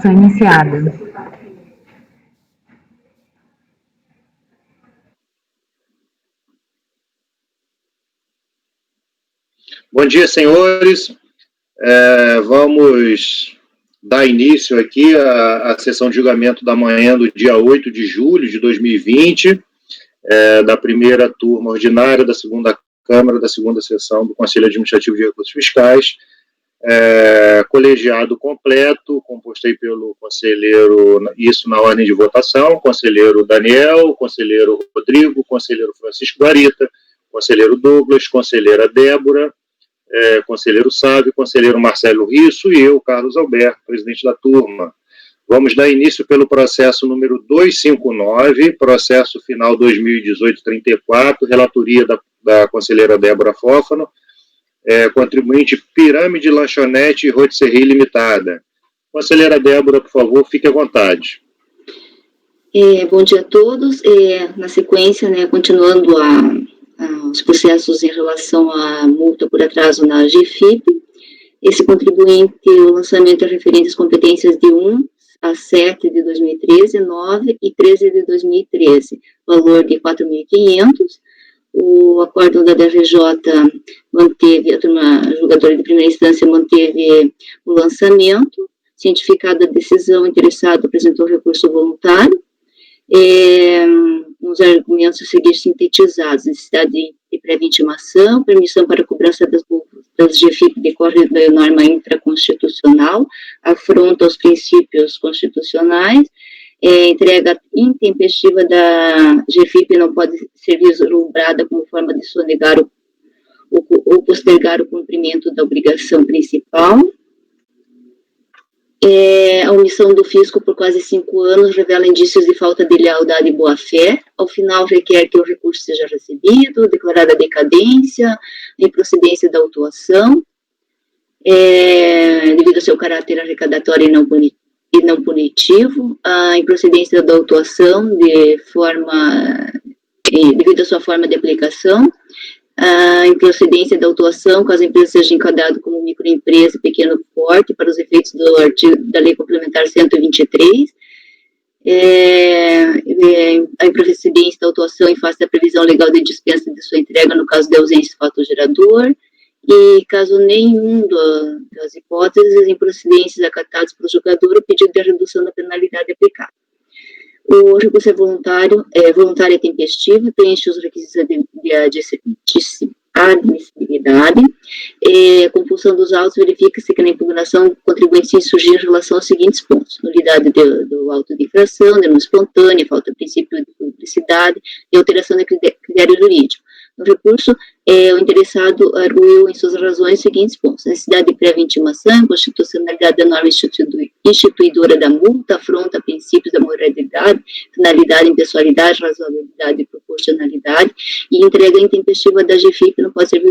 Iniciada. Bom dia, senhores. Vamos dar início aqui à sessão de julgamento da manhã do dia 8 de julho de 2020, da primeira turma ordinária da segunda Câmara, da segunda sessão do Conselho Administrativo de Recursos Fiscais, colegiado completo, composto aí pelo conselheiro, isso na ordem de votação, conselheiro Daniel, conselheiro Rodrigo, conselheiro Francisco Guarita, conselheiro Douglas, conselheira Débora, conselheiro Sávio, conselheiro Marcelo Risso e eu, Carlos Alberto, presidente da turma. Vamos dar início pelo processo número 259, processo final 2018-34, relatoria da conselheira Débora Fófano, contribuinte Pirâmide Lanchonete e Rotisserie Limitada. Conselheira Débora, por favor, fique à vontade. Bom dia a todos. Na sequência, continuando os processos em relação à multa por atraso na GFIP, esse contribuinte, o lançamento é referente às competências de 1 a 7 de 2013, 9 e 13 de 2013, valor de 4.500. O acórdão da DRJ manteve, a turma julgadora de primeira instância manteve o lançamento, cientificada a decisão, interessado apresentou recurso voluntário, os argumentos a seguir sintetizados: necessidade de prévia intimação, permissão para cobrança das multas das GFIP decorre da norma intraconstitucional, afronta aos princípios constitucionais, entrega intempestiva da GFIP não pode ser vislumbrada como forma de sonegar ou postergar o cumprimento da obrigação principal. A omissão do fisco por quase 5 anos revela indícios de falta de lealdade e boa-fé. Ao final, requer que o recurso seja recebido, declarada a decadência, a improcedência da autuação, devido ao seu caráter arrecadatório e não punitivo, a improcedência da autuação devido à sua forma de aplicação, a improcedência da autuação, caso a empresa seja enquadrada como microempresa e pequeno porte, para os efeitos do artigo da Lei Complementar 123, a improcedência da autuação em face da previsão legal de dispensa de sua entrega no caso de ausência do fato gerador, e caso nenhum das hipóteses, as improcedências acatadas pelo julgador, o pedido de redução da penalidade aplicada. O recurso é voluntário e tempestivo, preenche os requisitos de admissibilidade. A compulsão dos autos verifica-se que na impugnação o contribuinte se insurgir em relação aos seguintes pontos: nulidade do auto de infração, denúncia espontânea, falta de princípio de publicidade e alteração de critério jurídico. No recurso, o interessado arguiu em suas razões os seguintes pontos: necessidade de prévia intimação, constitucionalidade da norma instituidora da multa, afronta a princípios da moralidade, finalidade, impessoalidade, razoabilidade e proporcionalidade, e entrega intempestiva da GFIP não pode ser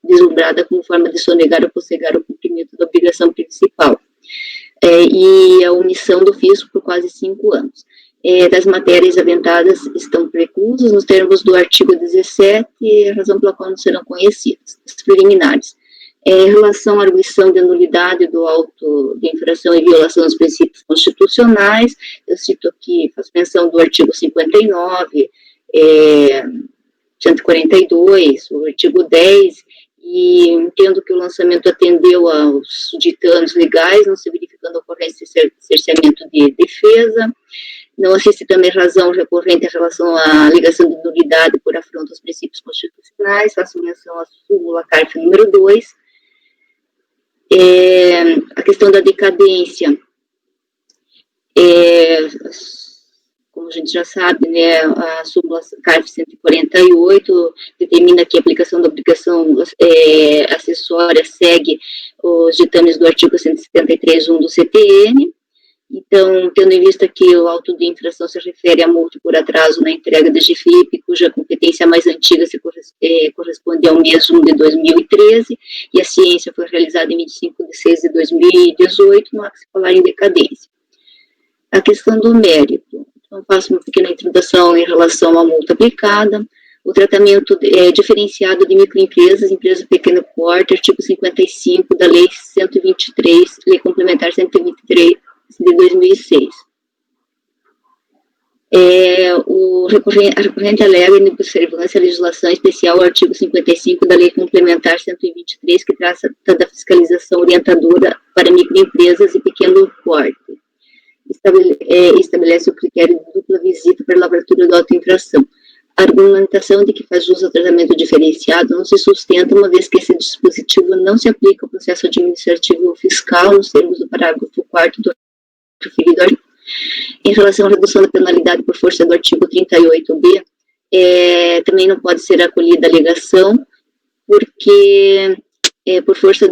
vislumbrada como forma de sonegar ou postergar o cumprimento da obrigação principal. E a omissão do fisco por quase 5 anos. Das matérias aventadas estão preclusas nos termos do artigo 17, a razão pela qual não serão conhecidas. As preliminares. Em relação à arguição de nulidade do auto de infração e violação dos princípios constitucionais, eu cito aqui, faço menção do artigo 59, 142, o artigo 10, e entendo que o lançamento atendeu aos ditames legais, não se verificando ocorrência de cerceamento de defesa. Não assiste também razão recorrente em relação à alegação de nulidade por afronta aos princípios constitucionais. Faço menção à súmula CARF número 2. A questão da decadência, como a gente já sabe, a súmula CARF 148 determina que a aplicação da obrigação acessória segue os ditames do artigo 173.1 do CTN. Então, tendo em vista que o auto de infração se refere a multa por atraso na entrega da GFIP, cuja competência mais antiga corresponde ao mês 1 de 2013, e a ciência foi realizada em 25 de 6 de 2018, não há que se falar em decadência. A questão do mérito. Então, faço uma pequena introdução em relação à multa aplicada. O tratamento diferenciado de microempresas, empresas de pequeno porte, artigo 55 da Lei 123, Lei Complementar 123, de 2006. A recorrente alega em observância à legislação especial ao artigo 55 da Lei Complementar 123, que trata da fiscalização orientadora para microempresas e pequeno porte. Estabelece o critério de dupla visita para a lavratura da autoinfração. A argumentação de que faz uso ao tratamento diferenciado não se sustenta, uma vez que esse dispositivo não se aplica ao processo administrativo ou fiscal, nos termos do parágrafo 4º do referido artigo. Em relação à redução da penalidade por força do artigo 38b, também não pode ser acolhida a alegação, porque, por força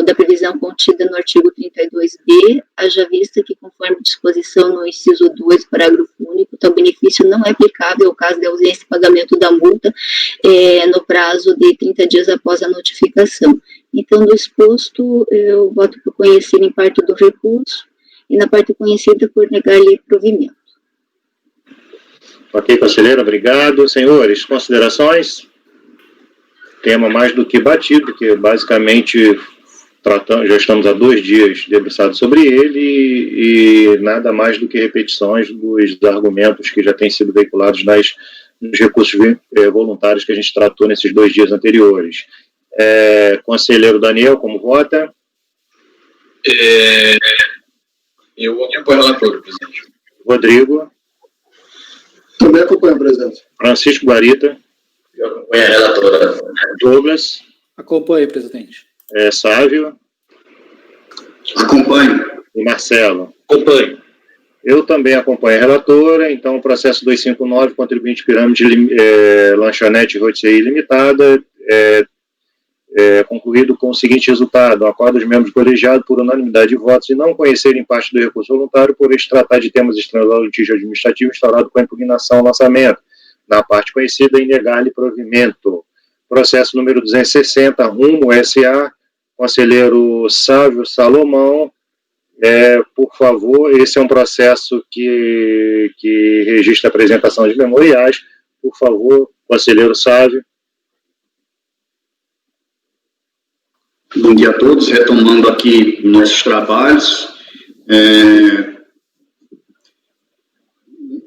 da previsão contida no artigo 32b, haja vista que, conforme disposição no inciso 2 do parágrafo único, tal benefício não é aplicável ao caso de ausência de pagamento da multa no prazo de 30 dias após a notificação. Então, do exposto, eu voto por conhecer em parte do recurso, e na parte conhecida por negar-lhe provimento. Ok, conselheiro, obrigado. Senhores, considerações? Tema mais do que batido, que basicamente já estamos há 2 dias debruçados sobre ele e nada mais do que repetições dos argumentos que já têm sido veiculados nos recursos voluntários que a gente tratou nesses 2 dias anteriores. Conselheiro Daniel, como vota? Eu acompanho a relatora, presidente. Rodrigo? Também acompanho, presidente. Francisco Guarita? Eu acompanho a relatora. Douglas? Acompanho, presidente. Sávio? Acompanho. E Marcelo? Acompanho. Eu também acompanho a relatora, então o processo 259, contribuinte pirâmide, lanchonete rotisserie limitada, concluído com o seguinte resultado: o acordo dos membros do colegiado, por unanimidade de votos, e não conhecerem parte do recurso voluntário, por este tratar de temas estranhos ao litígio administrativo instaurado com a impugnação ao lançamento, na parte conhecida, e negar-lhe provimento. Processo número 260, Rumo S.A., conselheiro Sávio Salomão. Por favor, esse é um processo que registra a apresentação de memoriais. Por favor, conselheiro Sávio. Bom dia a todos, retomando aqui nossos trabalhos.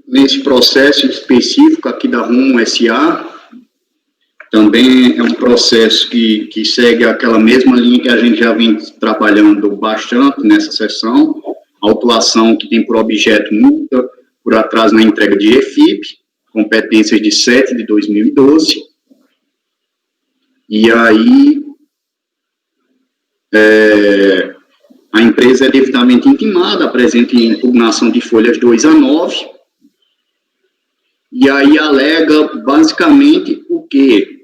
Nesse processo específico aqui da Rumo S.A., também é um processo que segue aquela mesma linha que a gente já vem trabalhando bastante nessa sessão, autuação que tem por objeto multa por atraso na entrega de EFIP, competências de 7 de 2012, e aí a empresa é devidamente intimada, apresenta impugnação de folhas 2 a 9, e aí alega basicamente o quê?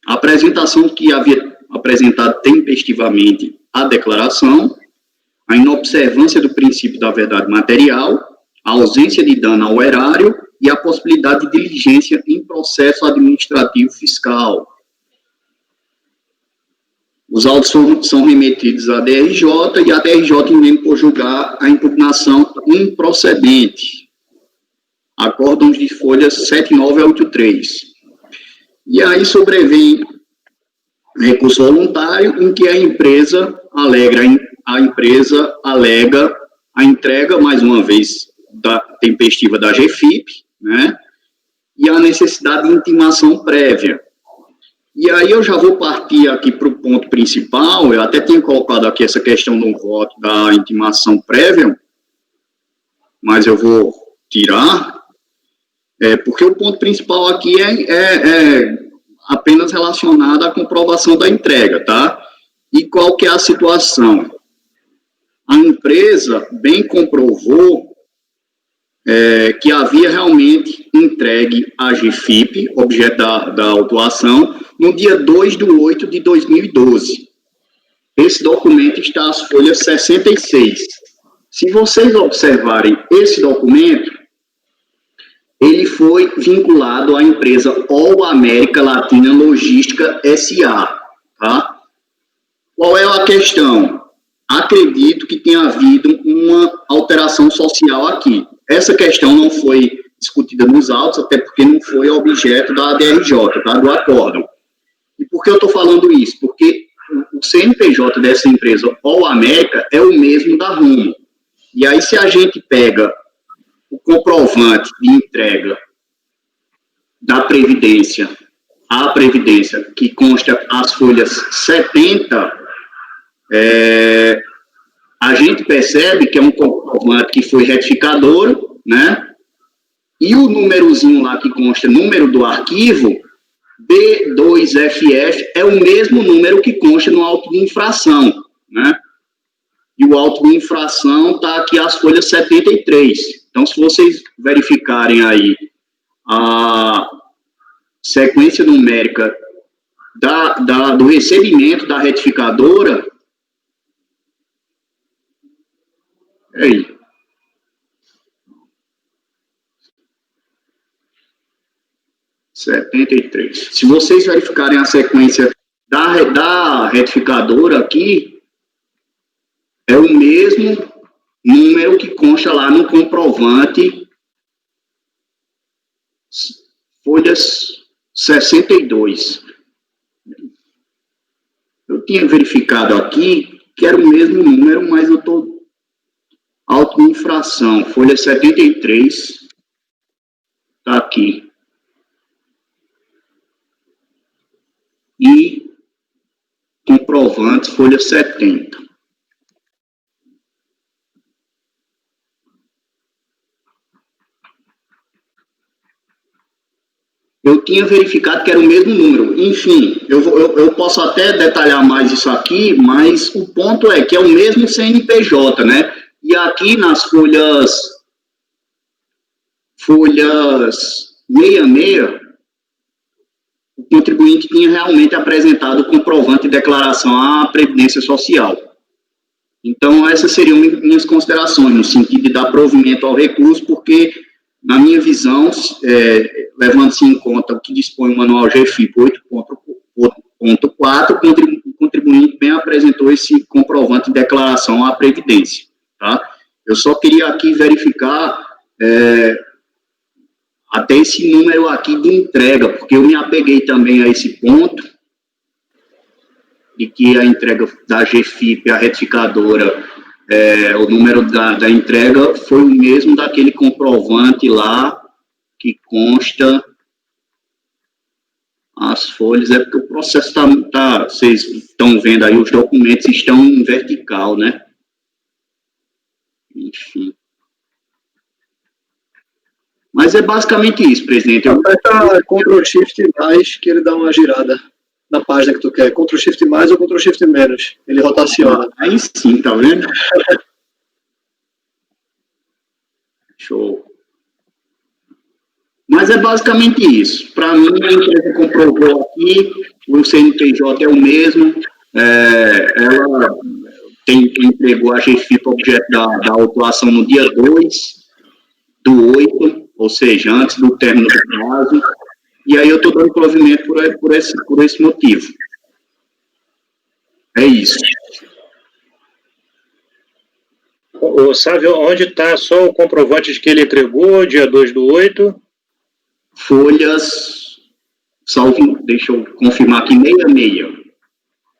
A apresentação que havia apresentado tempestivamente a declaração, a inobservância do princípio da verdade material, a ausência de dano ao erário e a possibilidade de diligência em processo administrativo fiscal. Os autos são remetidos à DRJ e a DRJ entende por julgar a impugnação improcedente. Acórdãos de folhas 79 a 83. E aí sobrevém recurso voluntário em que a empresa alega a entrega, mais uma vez, da tempestiva da GFIP, né, e a necessidade de intimação prévia. E aí eu já vou partir aqui para o ponto principal. Eu até tinha colocado aqui essa questão do voto da intimação prévia, mas eu vou tirar, porque o ponto principal aqui é apenas relacionado à comprovação da entrega, tá? E qual que é a situação? A empresa bem comprovou que havia realmente entregue a GFIP, objeto da autuação, no dia 2/8 de 2012. Esse documento está às folhas 66. Se vocês observarem esse documento, ele foi vinculado à empresa All América Latina Logística S.A., tá? Qual é a questão? Acredito que tenha havido uma alteração social aqui. Essa questão não foi discutida nos autos, até porque não foi objeto da DRJ, tá? Do acórdão. E por que eu estou falando isso? Porque o CNPJ dessa empresa All América é o mesmo da Rumo. E aí, se a gente pega o comprovante de entrega da Previdência, a Previdência, que consta as folhas 70, a gente percebe que é um comprovante que foi retificador, né? E o númerozinho lá que consta, número do arquivo, B2FF, é o mesmo número que consta no auto de infração, né? E o auto de infração está aqui as folhas 73. Então, se vocês verificarem aí a sequência numérica do recebimento da retificadora, aí. Se vocês verificarem a sequência da retificadora aqui, é o mesmo número que consta lá no comprovante, folhas 62. Eu tinha verificado aqui que era o mesmo número, mas eu estou auto de infração, folha 73, está aqui. E comprovantes, folha 70. Eu tinha verificado que era o mesmo número. Enfim, eu posso até detalhar mais isso aqui, mas o ponto é que é o mesmo CNPJ, né? E aqui nas folhas 66, o contribuinte tinha realmente apresentado o comprovante de declaração à Previdência Social. Então, essas seriam minhas considerações, no sentido de dar provimento ao recurso, porque, na minha visão, levando-se em conta o que dispõe o manual GFIP 8.4, o contribuinte bem apresentou esse comprovante de declaração à Previdência. Tá? Eu só queria aqui verificar até esse número aqui de entrega, porque eu me apeguei também a esse ponto, de que a entrega da GFIP, a retificadora, o número da entrega foi o mesmo daquele comprovante lá, que consta as folhas, porque o processo vocês estão vendo aí, os documentos estão em vertical, né? Enfim. Mas é basicamente isso, presidente. Aperta Ctrl Shift mais, que ele dá uma girada na página que tu quer. Ctrl Shift mais ou Ctrl Shift menos. Ele rotaciona. Aí sim, tá vendo? Show. Mas é basicamente isso. Para mim, a empresa comprovou aqui, o CNPJ é o mesmo, ela entregou a GFIP objeto da autuação no dia 2/8, ou seja, antes do término do prazo, e aí eu estou dando provimento por esse motivo. É isso. Sávio, onde está só o comprovante de que ele entregou, dia 2/8? Folhas, deixa eu confirmar aqui, 66.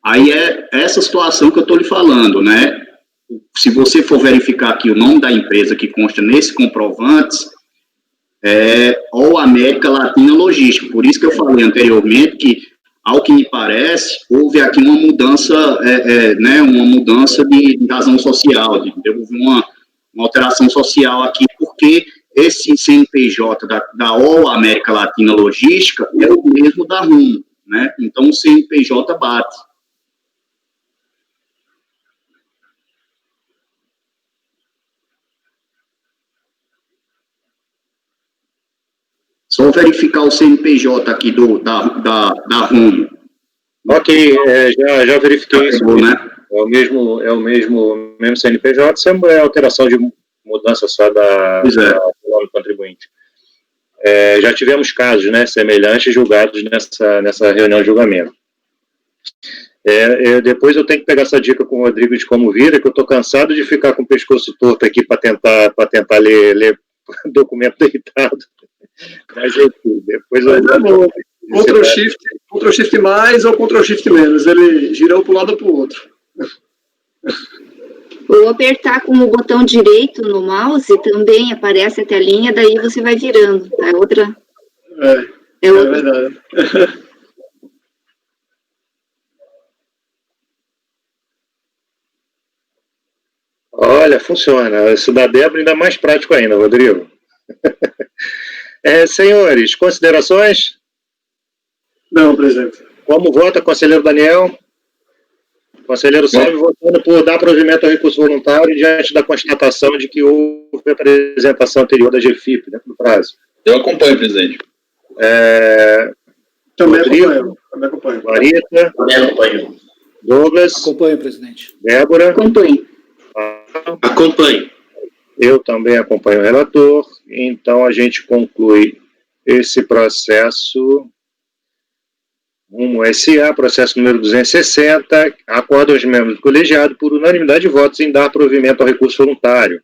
Aí é essa situação que eu estou lhe falando, né? Se você for verificar aqui o nome da empresa que consta nesse comprovante, ou América Latina Logística. Por isso que eu falei anteriormente que, ao que me parece, houve aqui uma mudança, uma mudança de razão social, houve uma alteração social aqui, porque esse CNPJ da All América Latina Logística é o mesmo da RUM, né? Então o CNPJ bate. Só verificar o CNPJ aqui da RUM. Ok, já verifiquei isso. Né? É o mesmo CNPJ, sempre é alteração de mudança só do nome do contribuinte. Já tivemos casos, né, semelhantes julgados nessa reunião de julgamento. Depois eu tenho que pegar essa dica com o Rodrigo de como vira, que eu estou cansado de ficar com o pescoço torto aqui para tentar ler documento deitado. Mas depois Ctrl Shift mais ou Ctrl Shift menos, ele girou para um lado ou para o outro. Ou apertar com o botão direito no mouse, também aparece a telinha, daí você vai virando. É outra... É verdade. Olha, funciona. Esse da Débora ainda é mais prático ainda, Rodrigo. Senhores, considerações? Não, presidente. Como vota, conselheiro Daniel? Conselheiro Salve votando por dar provimento ao recurso voluntário diante da constatação de que houve apresentação anterior da GFIP dentro do prazo. Eu acompanho, presidente. Também Rodrigo, acompanho. Guarita, Também acompanho. Douglas, Acompanho, presidente. Débora, Acompanhe. Acompanho. eu também acompanho o relator, então a gente conclui esse processo rumo SA, processo número 260, acorda os membros do colegiado por unanimidade de votos em dar provimento ao recurso voluntário.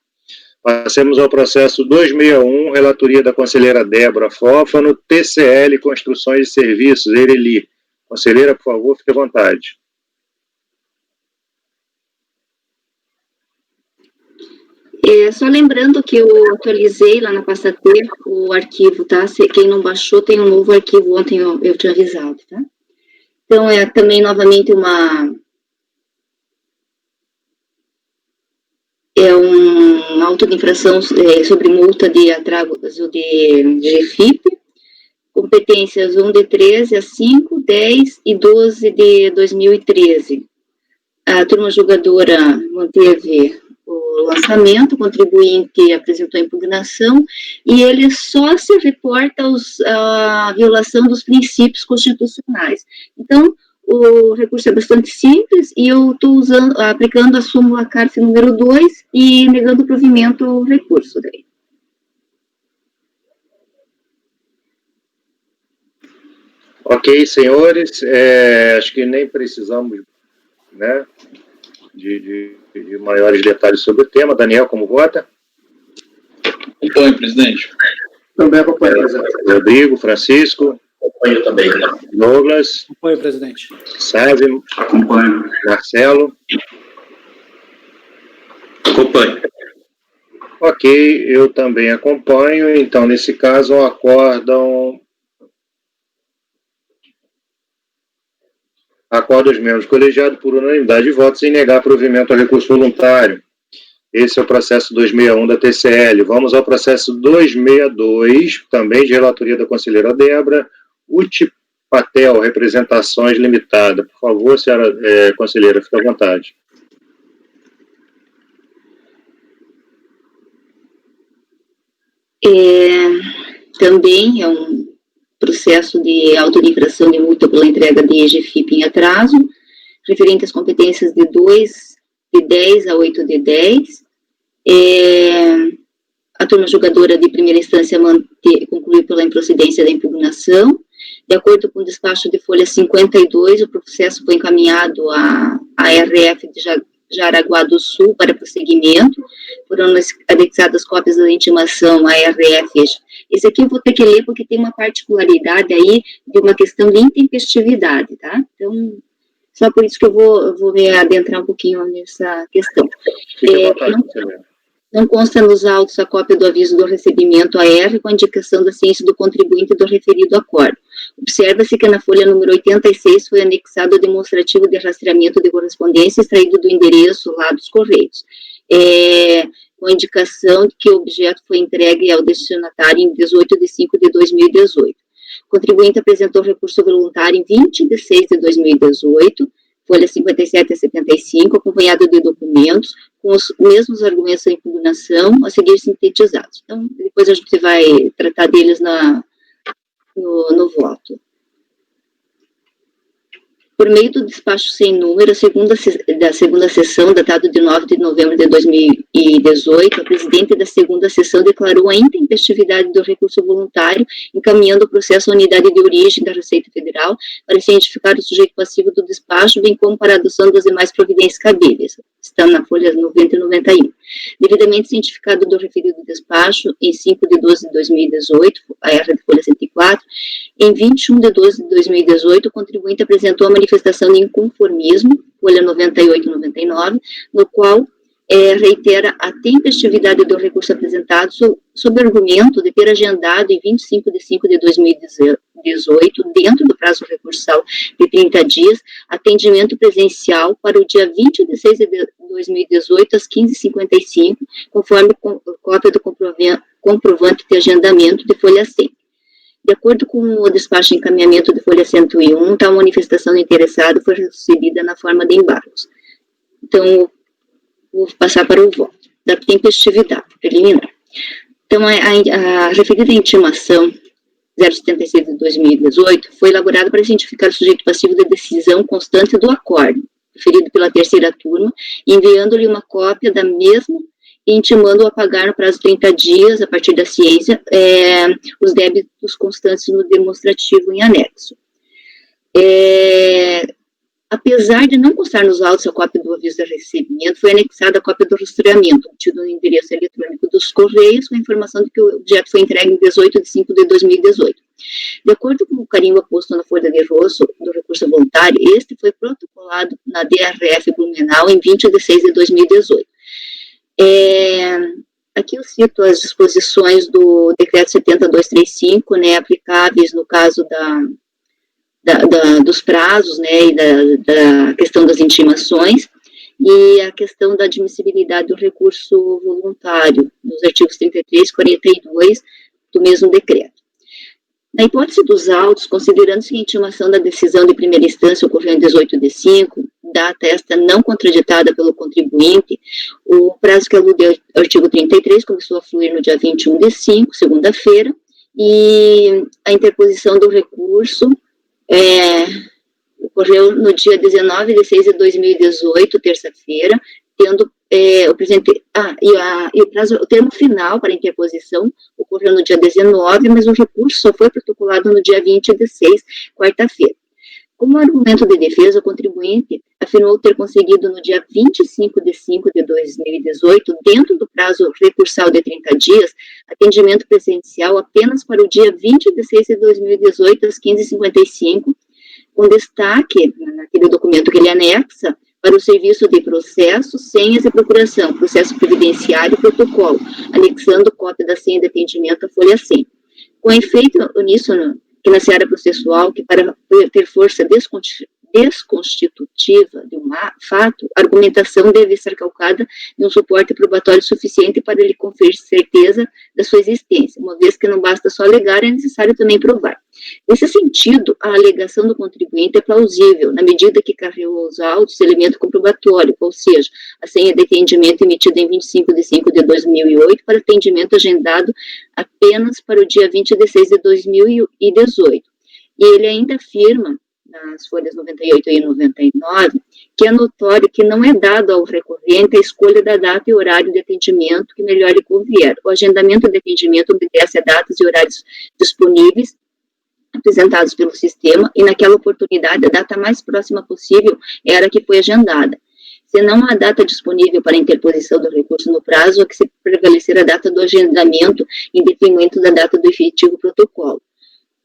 Passemos ao processo 261, relatoria da conselheira Débora Fófano, TCL, Construções e Serviços, Ereli. Conselheira, por favor, fique à vontade. Só lembrando que eu atualizei lá na pasta T o arquivo, tá? Quem não baixou, tem um novo arquivo, ontem eu tinha avisado, tá? Então, também, novamente, uma auto de infração sobre multa de atraso de GFIP, competências 1 de 13 a 5, 10 e 12 de 2013. A turma julgadora manteve o lançamento, o contribuinte apresentou a impugnação, e ele só se reporta a violação dos princípios constitucionais. Então, o recurso é bastante simples, e eu estou aplicando a súmula CARF número 2 e negando o provimento ao recurso daí. Ok, senhores, acho que nem precisamos, né, de maiores detalhes sobre o tema. Daniel, como vota? Acompanho, presidente. Também acompanho, presidente. Rodrigo, Francisco? Acompanho também. Douglas? Acompanho, presidente. Sávio? Acompanho. Marcelo? Acompanho. Ok, eu também acompanho. Então, nesse caso, acordam os membros do colegiado por unanimidade de votos em negar provimento ao recurso voluntário. Esse é o processo 261 da TCL. Vamos ao processo 262, também de relatoria da conselheira Débora, Utipatel, Representações Limitada. Por favor, senhora conselheira, fique à vontade. Também é um processo de auto-infração de multa pela entrega de GFIP em atraso, referente às competências de 2 de 10 a 8 de 10. A turma julgadora de primeira instância concluiu pela improcedência da impugnação. De acordo com o despacho de folha 52, o processo foi encaminhado à RF de Jaraguá do Sul para prosseguimento. Foram anexadas cópias da intimação à RF. Esse aqui eu vou ter que ler porque tem uma particularidade aí de uma questão de intempestividade, tá? Então, só por isso que eu vou me adentrar um pouquinho nessa questão. Fique à vontade, conselheira. Não consta nos autos a cópia do aviso do recebimento AR com a indicação da ciência do contribuinte do referido acordo. Observa-se que na folha número 86 foi anexado o demonstrativo de rastreamento de correspondência extraído do endereço lá dos Correios, com a indicação de que o objeto foi entregue ao destinatário em 18 de 5 de 2018. O contribuinte apresentou recurso voluntário em 20 de 6 de 2018, folha 57 a 75, acompanhado de documentos, com os mesmos argumentos da impugnação, a seguir sintetizados. Então, depois a gente vai tratar deles no voto. Por meio do despacho sem número, da segunda sessão, datado de 9 de novembro de 2018, a presidente da segunda sessão declarou a intempestividade do recurso voluntário, encaminhando o processo à unidade de origem da Receita Federal para cientificar o sujeito passivo do despacho, bem como para a adoção das demais providências cabíveis. Está na folha 90 e 91. Devidamente cientificado do referido despacho, em 5 de 12 de 2018, a R de folha 104, em 21 de 12 de 2018, o contribuinte apresentou a manifestação de inconformismo, folha 98 e 99, no qual reitera a tempestividade do recurso apresentado sob argumento de ter agendado em 25 de 5 de 2018, dentro do prazo recursal de 30 dias, atendimento presencial para o dia 20 de 6 de 2018, às 15h55, conforme cópia do comprovante de agendamento de folha 100. De acordo com o despacho de encaminhamento de folha 101, tal manifestação do interessado foi recebida na forma de embargos. Então, vou passar para o voto da tempestividade preliminar. Então, a referida intimação 076 de 2018 foi elaborada para identificar o sujeito passivo da decisão constante do acordo, referido pela terceira turma, enviando-lhe uma cópia da mesma e intimando-o a pagar no prazo de 30 dias, a partir da ciência, os débitos constantes no demonstrativo em anexo. Apesar de não constar nos autos a cópia do aviso de recebimento, foi anexada a cópia do rastreamento, obtido no endereço eletrônico dos Correios, com a informação de que o objeto foi entregue em 18 de 5 de 2018. De acordo com o carimbo posto na folha de rosto do recurso voluntário, este foi protocolado na DRF Blumenau em 20 de 6 de 2018. Aqui eu cito as disposições do decreto 70235, né, aplicáveis no caso dos prazos, né, e da questão das intimações, e a questão da admissibilidade do recurso voluntário, nos artigos 33 e 42 do mesmo decreto. Na hipótese dos autos, considerando-se que a intimação da decisão de primeira instância ocorreu em 18 de 5, data esta não contraditada pelo contribuinte, o prazo que alude ao artigo 33 começou a fluir no dia 21 de 5, segunda-feira, e a interposição do recurso ocorreu no dia 19 de 6 de 2018, terça-feira, tendo o termo final para a interposição ocorreu no dia 19, mas o recurso só foi protocolado no dia 20 de 6, quarta-feira. Como argumento de defesa, o contribuinte afirmou ter conseguido no dia 25 de 5 de 2018, dentro do prazo recursal de 30 dias, atendimento presencial apenas para o dia 20 de 6 de 2018, às 15h55, com destaque, naquele documento que ele anexa, para o serviço de processo, senhas e procuração, processo previdenciário e protocolo, anexando cópia da senha de atendimento à folha 100. Com efeito nisso, que na seara processual, que para ter força desconstitutiva de um fato, a argumentação deve ser calcada de um suporte probatório suficiente para lhe conferir certeza da sua existência, uma vez que não basta só alegar, é necessário também provar. Nesse sentido, a alegação do contribuinte é plausível, na medida que carregou aos autos elemento comprobatório, ou seja, a senha de atendimento emitida em 25 de 5 de 2008 para atendimento agendado apenas para o dia 20 de 6 de 2018. E ele ainda afirma, nas folhas 98 e 99, que é notório que não é dado ao recorrente a escolha da data e horário de atendimento que melhor lhe convier. O agendamento de atendimento obedece a datas e horários disponíveis, apresentados pelo sistema, e naquela oportunidade a data mais próxima possível era a que foi agendada. Se não há data disponível para a interposição do recurso no prazo, há que se prevalecer a data do agendamento em detrimento da data do efetivo protocolo.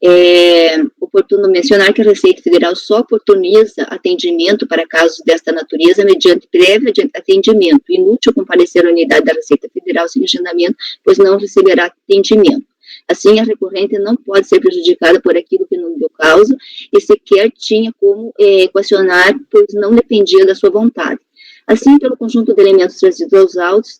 É oportuno mencionar que a Receita Federal só oportuniza atendimento para casos desta natureza mediante prévio atendimento. Inútil comparecer à unidade da Receita Federal sem agendamento, pois não receberá atendimento. Assim, a recorrente não pode ser prejudicada por aquilo que não deu causa e sequer tinha como equacionar, pois não dependia da sua vontade. Assim, pelo conjunto de elementos trazidos aos autos,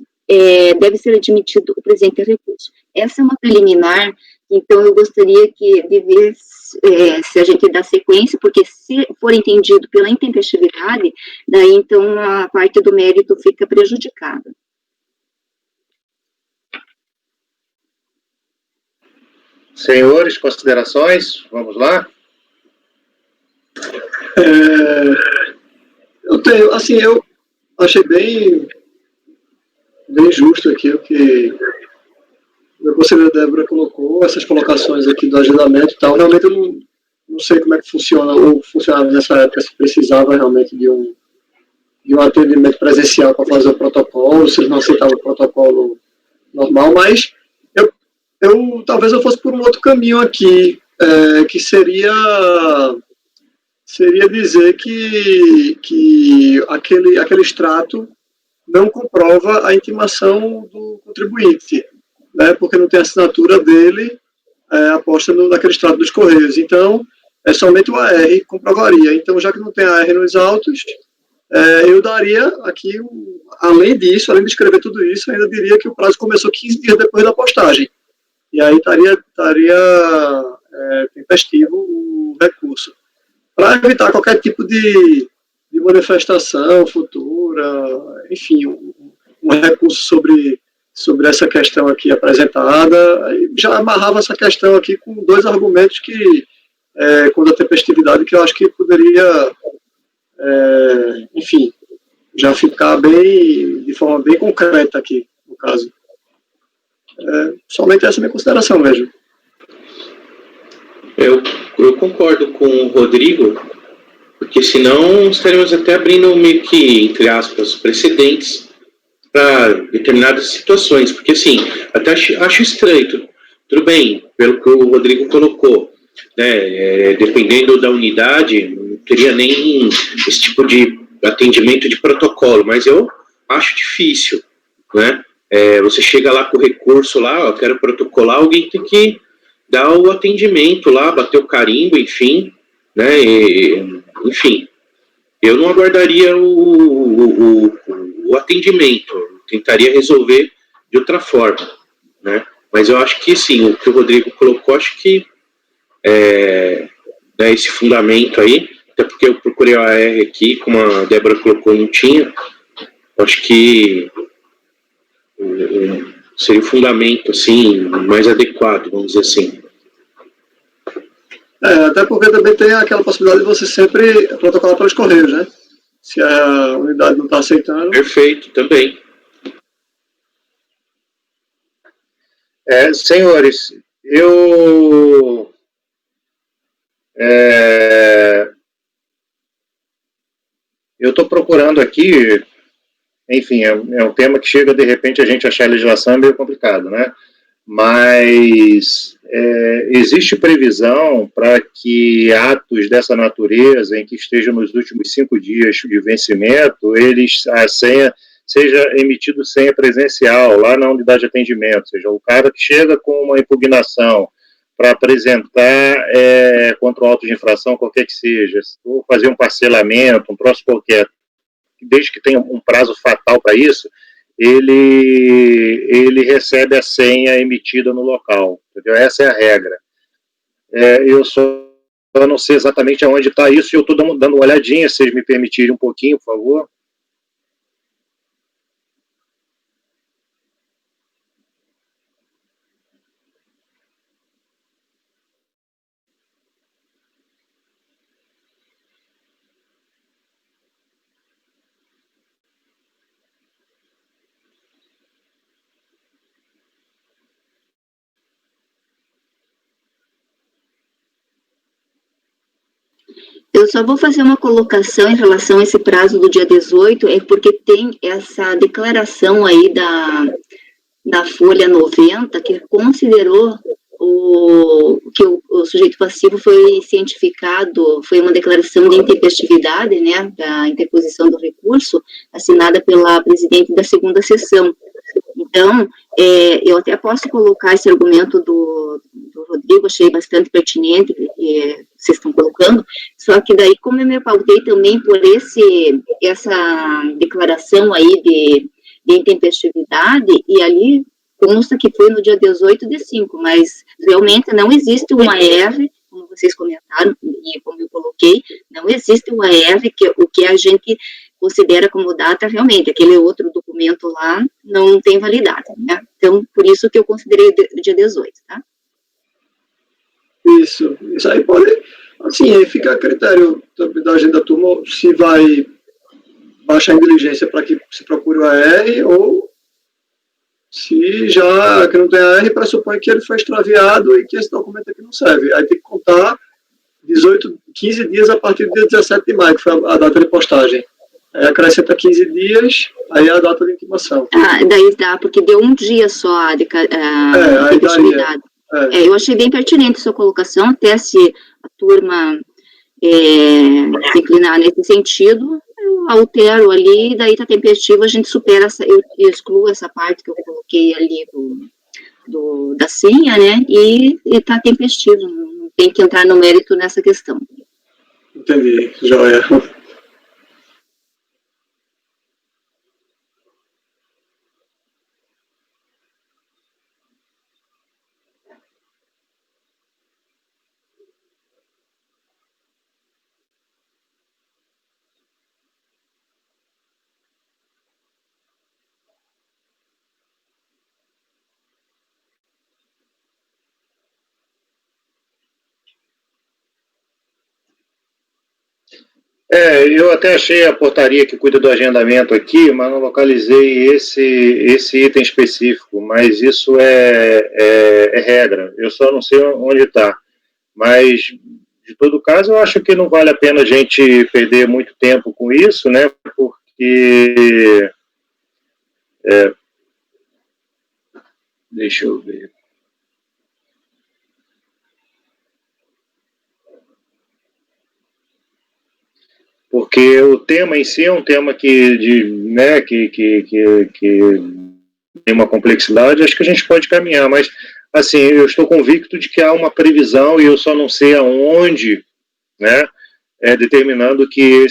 deve ser admitido o presente recurso. Essa é uma preliminar, então eu gostaria de ver se a gente dá sequência, porque se for entendido pela intempestividade, daí então a parte do mérito fica prejudicada. Senhores, considerações? Vamos lá? Eu achei bem justo aqui o que a conselheira Débora colocou, essas colocações aqui do agendamento e tal. Realmente eu não sei como é que funciona, ou funcionava nessa época, se precisava realmente de um atendimento presencial para fazer o protocolo, se eles não aceitavam o protocolo normal, mas talvez eu fosse por um outro caminho aqui, que seria dizer que aquele extrato não comprova a intimação do contribuinte, né, porque não tem assinatura dele aposta naquele extrato dos Correios. Então, somente o AR comprovaria. Então, já que não tem AR nos autos, eu daria aqui, além disso, além de escrever tudo isso, ainda diria que o prazo começou 15 dias depois da postagem. E aí estaria tempestivo o recurso. Para evitar qualquer tipo de manifestação futura, enfim, um recurso sobre essa questão aqui apresentada, já amarrava essa questão aqui com 2 argumentos que, quando a tempestividade, que eu acho que poderia, enfim, já ficar de forma bem concreta aqui, no caso. Somente essa minha consideração mesmo. Eu concordo com o Rodrigo, porque senão estaremos até abrindo meio que, entre aspas, precedentes para determinadas situações, porque assim, até acho estranho, tudo bem, pelo que o Rodrigo colocou, né, dependendo da unidade, não teria nem esse tipo de atendimento de protocolo, mas eu acho difícil, né, você chega lá com o recurso lá, eu quero protocolar, alguém tem que dar o atendimento lá, bater o carimbo, enfim, né, enfim, eu não aguardaria o atendimento, tentaria resolver de outra forma, né, mas eu acho que sim, o que o Rodrigo colocou, acho que né, esse fundamento aí, até porque eu procurei a AR aqui, como a Débora colocou, não tinha, acho que seria o fundamento, assim, mais adequado, vamos dizer assim. Até porque também tem aquela possibilidade de você sempre protocolar pelos Correios, né? Se a unidade não está aceitando. Perfeito, também. Senhores, eu estou procurando aqui, enfim, é um tema que chega, de repente, a gente achar a legislação meio complicado, né? Mas existe previsão para que atos dessa natureza, em que estejam nos últimos 5 dias de vencimento, a senha seja emitido senha presencial, lá na unidade de atendimento, ou seja, o cara que chega com uma impugnação para apresentar contra o auto de infração, qualquer que seja, ou fazer um parcelamento, um troço qualquer, desde que tenha um prazo fatal para isso, ele recebe a senha emitida no local, entendeu? Essa é a regra. Eu não sei exatamente aonde está isso, e eu estou dando uma olhadinha, se vocês me permitirem um pouquinho, por favor. Eu só vou fazer uma colocação em relação a esse prazo do dia 18, porque tem essa declaração aí da Folha 90, que considerou que o sujeito passivo foi cientificado, foi uma declaração de intempestividade, né, da interposição do recurso, assinada pela presidente da 2ª sessão. Então, eu até posso colocar esse argumento do Rodrigo, achei bastante pertinente, que vocês estão colocando, só que daí, como eu me pautei também por essa declaração aí de intempestividade, e ali consta que foi no dia 18/5, mas realmente não existe uma AR, como vocês comentaram, e como eu coloquei, não existe uma AR, o que a gente considera como data realmente, aquele outro documento lá não tem validade, né? Então, por isso que eu considerei o dia 18, tá? Isso aí pode, assim, aí fica a critério da agenda da turma, se vai baixar em diligência para que se procure o AR, ou se já que não tem AR, pressupõe que ele foi extraviado e que esse documento aqui não serve. Aí tem que contar 15 dias a partir do dia 17 de maio, que foi a data de postagem. Aí acrescenta 15 dias, aí é a data de intimação. Daí dá, porque deu um dia só a tempestividade. Eu achei bem pertinente a sua colocação, até se a turma se inclinar nesse sentido, altero ali, daí tá tempestivo, a gente supera, eu excluo essa parte que eu coloquei ali da senha, né, e tá tempestivo, não tem que entrar no mérito nessa questão. Entendi, joia. Eu até achei a portaria que cuida do agendamento aqui, mas não localizei esse item específico, mas isso é regra, eu só não sei onde está. Mas, de todo caso, eu acho que não vale a pena a gente perder muito tempo com isso, né, porque... deixa eu ver... Porque o tema em si é um tema que tem uma complexidade, acho que a gente pode caminhar, mas, assim, eu estou convicto de que há uma previsão e eu só não sei aonde, né, determinando que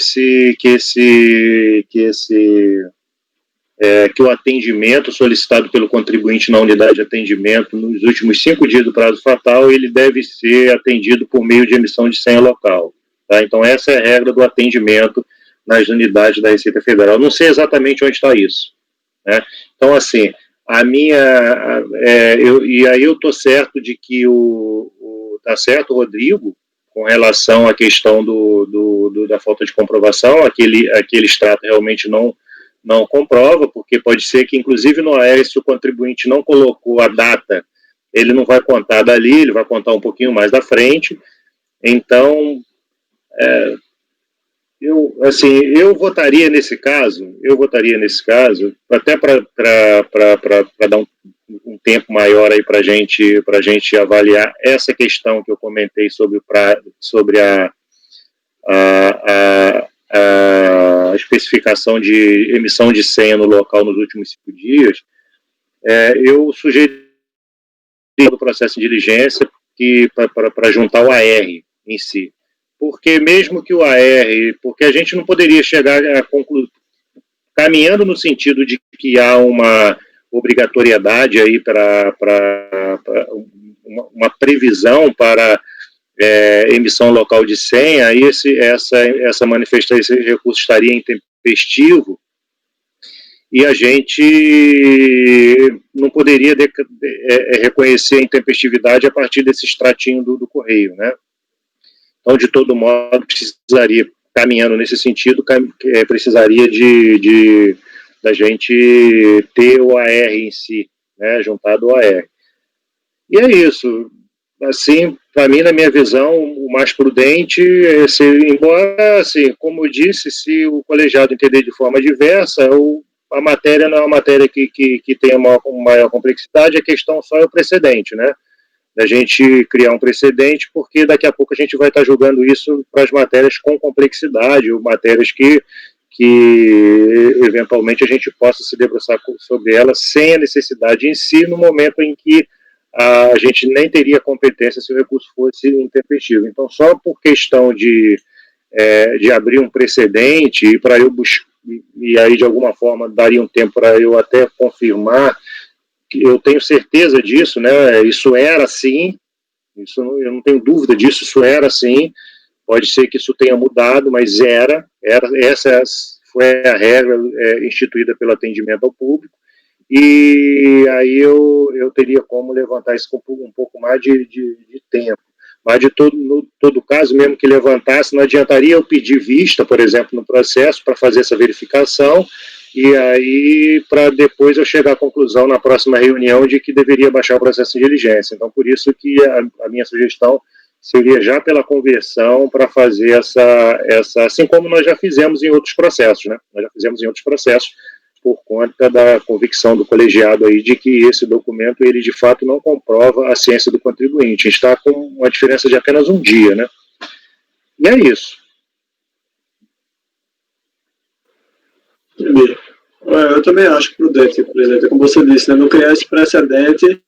o atendimento solicitado pelo contribuinte na unidade de atendimento nos últimos 5 dias do prazo fatal, ele deve ser atendido por meio de emissão de senha local. Tá? Então, essa é a regra do atendimento nas unidades da Receita Federal. Não sei exatamente onde está isso. Né? Então, assim, e aí eu estou certo de que tá certo, Rodrigo, com relação à questão da falta de comprovação, aquele extrato realmente não comprova, porque pode ser que, inclusive, no AES, se o contribuinte não colocou a data, ele não vai contar dali, ele vai contar um pouquinho mais da frente. Então, eu votaria nesse caso, até para dar um tempo maior aí para gente avaliar essa questão que eu comentei sobre a especificação de emissão de senha no local nos últimos 5 dias, eu sugeri o processo de diligência para juntar o AR em si. Porque mesmo que o AR, porque a gente não poderia chegar a concluir, caminhando no sentido de que há uma obrigatoriedade aí para uma previsão para emissão local de senha, aí essa manifestação, esse recurso estaria intempestivo e a gente não poderia reconhecer a intempestividade a partir desse extratinho do correio, né? Então, de todo modo, precisaria, caminhando nesse sentido, precisaria da gente ter o AR em si, né, juntado ao AR. E é isso. Assim, para mim, na minha visão, o mais prudente é embora, assim, como eu disse, se o colegiado entender de forma diversa, a matéria não é uma matéria que tenha uma maior complexidade, a questão só é o precedente, né? Da gente criar um precedente, porque daqui a pouco a gente vai estar julgando isso para as matérias com complexidade, ou matérias que eventualmente a gente possa se debruçar sobre elas sem a necessidade em si, no momento em que a gente nem teria competência se o recurso fosse intempestivo. Então, só por questão de abrir um precedente e para eu buscar, e aí de alguma forma daria um tempo para eu até confirmar, eu tenho certeza disso, né? Isso era assim, eu não tenho dúvida disso, isso era assim. Pode ser que isso tenha mudado, mas essa foi a regra instituída pelo atendimento ao público, e aí eu teria como levantar isso com um pouco mais de tempo. Mas de todo caso, mesmo que levantasse, não adiantaria eu pedir vista, por exemplo, no processo, para fazer essa verificação, e aí para depois eu chegar à conclusão na próxima reunião de que deveria baixar o processo de diligência. Então, por isso que a minha sugestão seria já pela conversão para fazer essa, assim como nós já fizemos em outros processos, né? Nós já fizemos em outros processos por conta da convicção do colegiado aí de que esse documento, ele de fato não comprova a ciência do contribuinte. A gente está com uma diferença de apenas um dia, né? E é isso. Entendi. Eu também acho prudente, presidente, como você disse, né, não criar esse precedente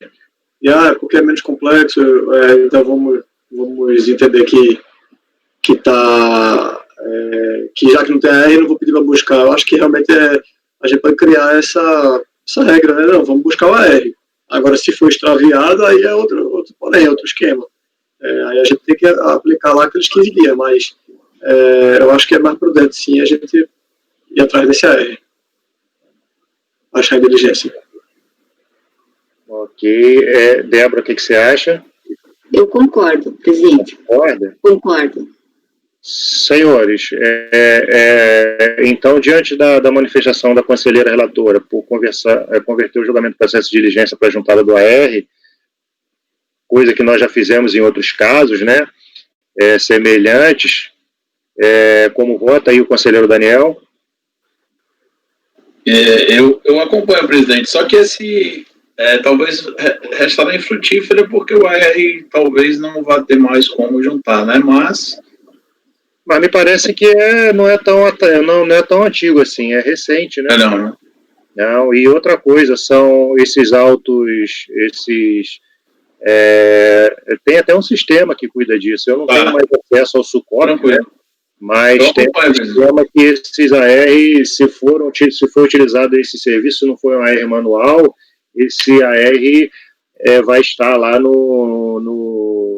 e, porque é menos complexo, então vamos entender que já que não tem R, não vou pedir para buscar. Eu acho que realmente a gente pode criar essa regra, né? Não, vamos buscar o AR. Agora, se for extraviado, aí é outro esquema. Aí a gente tem que aplicar lá aqueles 15 dias, mas eu acho que é mais prudente, sim, a gente ir atrás desse AR. Achar a diligência. Ok. Débora, o que você acha? Eu concordo, presidente. Concorda? Concordo. Senhores, então, diante da manifestação da conselheira relatora por converter o julgamento do processo de diligência para a juntada do AR, coisa que nós já fizemos em outros casos, né, semelhantes, como vota aí o conselheiro Daniel? Eu acompanho, presidente, só que talvez restará infrutífera porque o AR talvez não vá ter mais como juntar, né, mas me parece que não é tão antigo assim, é recente, né? Não, e outra coisa, são esses autos, tem até um sistema que cuida disso, eu não tenho mais acesso ao SUCOP, né? Mas tem um sistema que esses AR, se for utilizado esse serviço, se não for um AR manual, esse AR vai estar lá no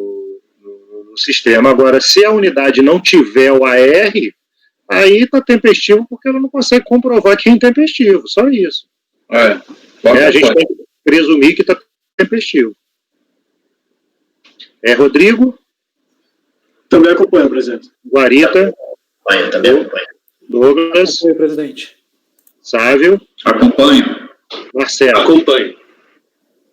sistema. Agora, se a unidade não tiver o AR, aí está tempestivo porque ela não consegue comprovar que é intempestivo, só isso. A gente tem que presumir que está tempestivo. Rodrigo? Também acompanho, presidente. Guarita? Também acompanho. Douglas? Acompanho, presidente. Sávio? Acompanho. Marcelo? Acompanho.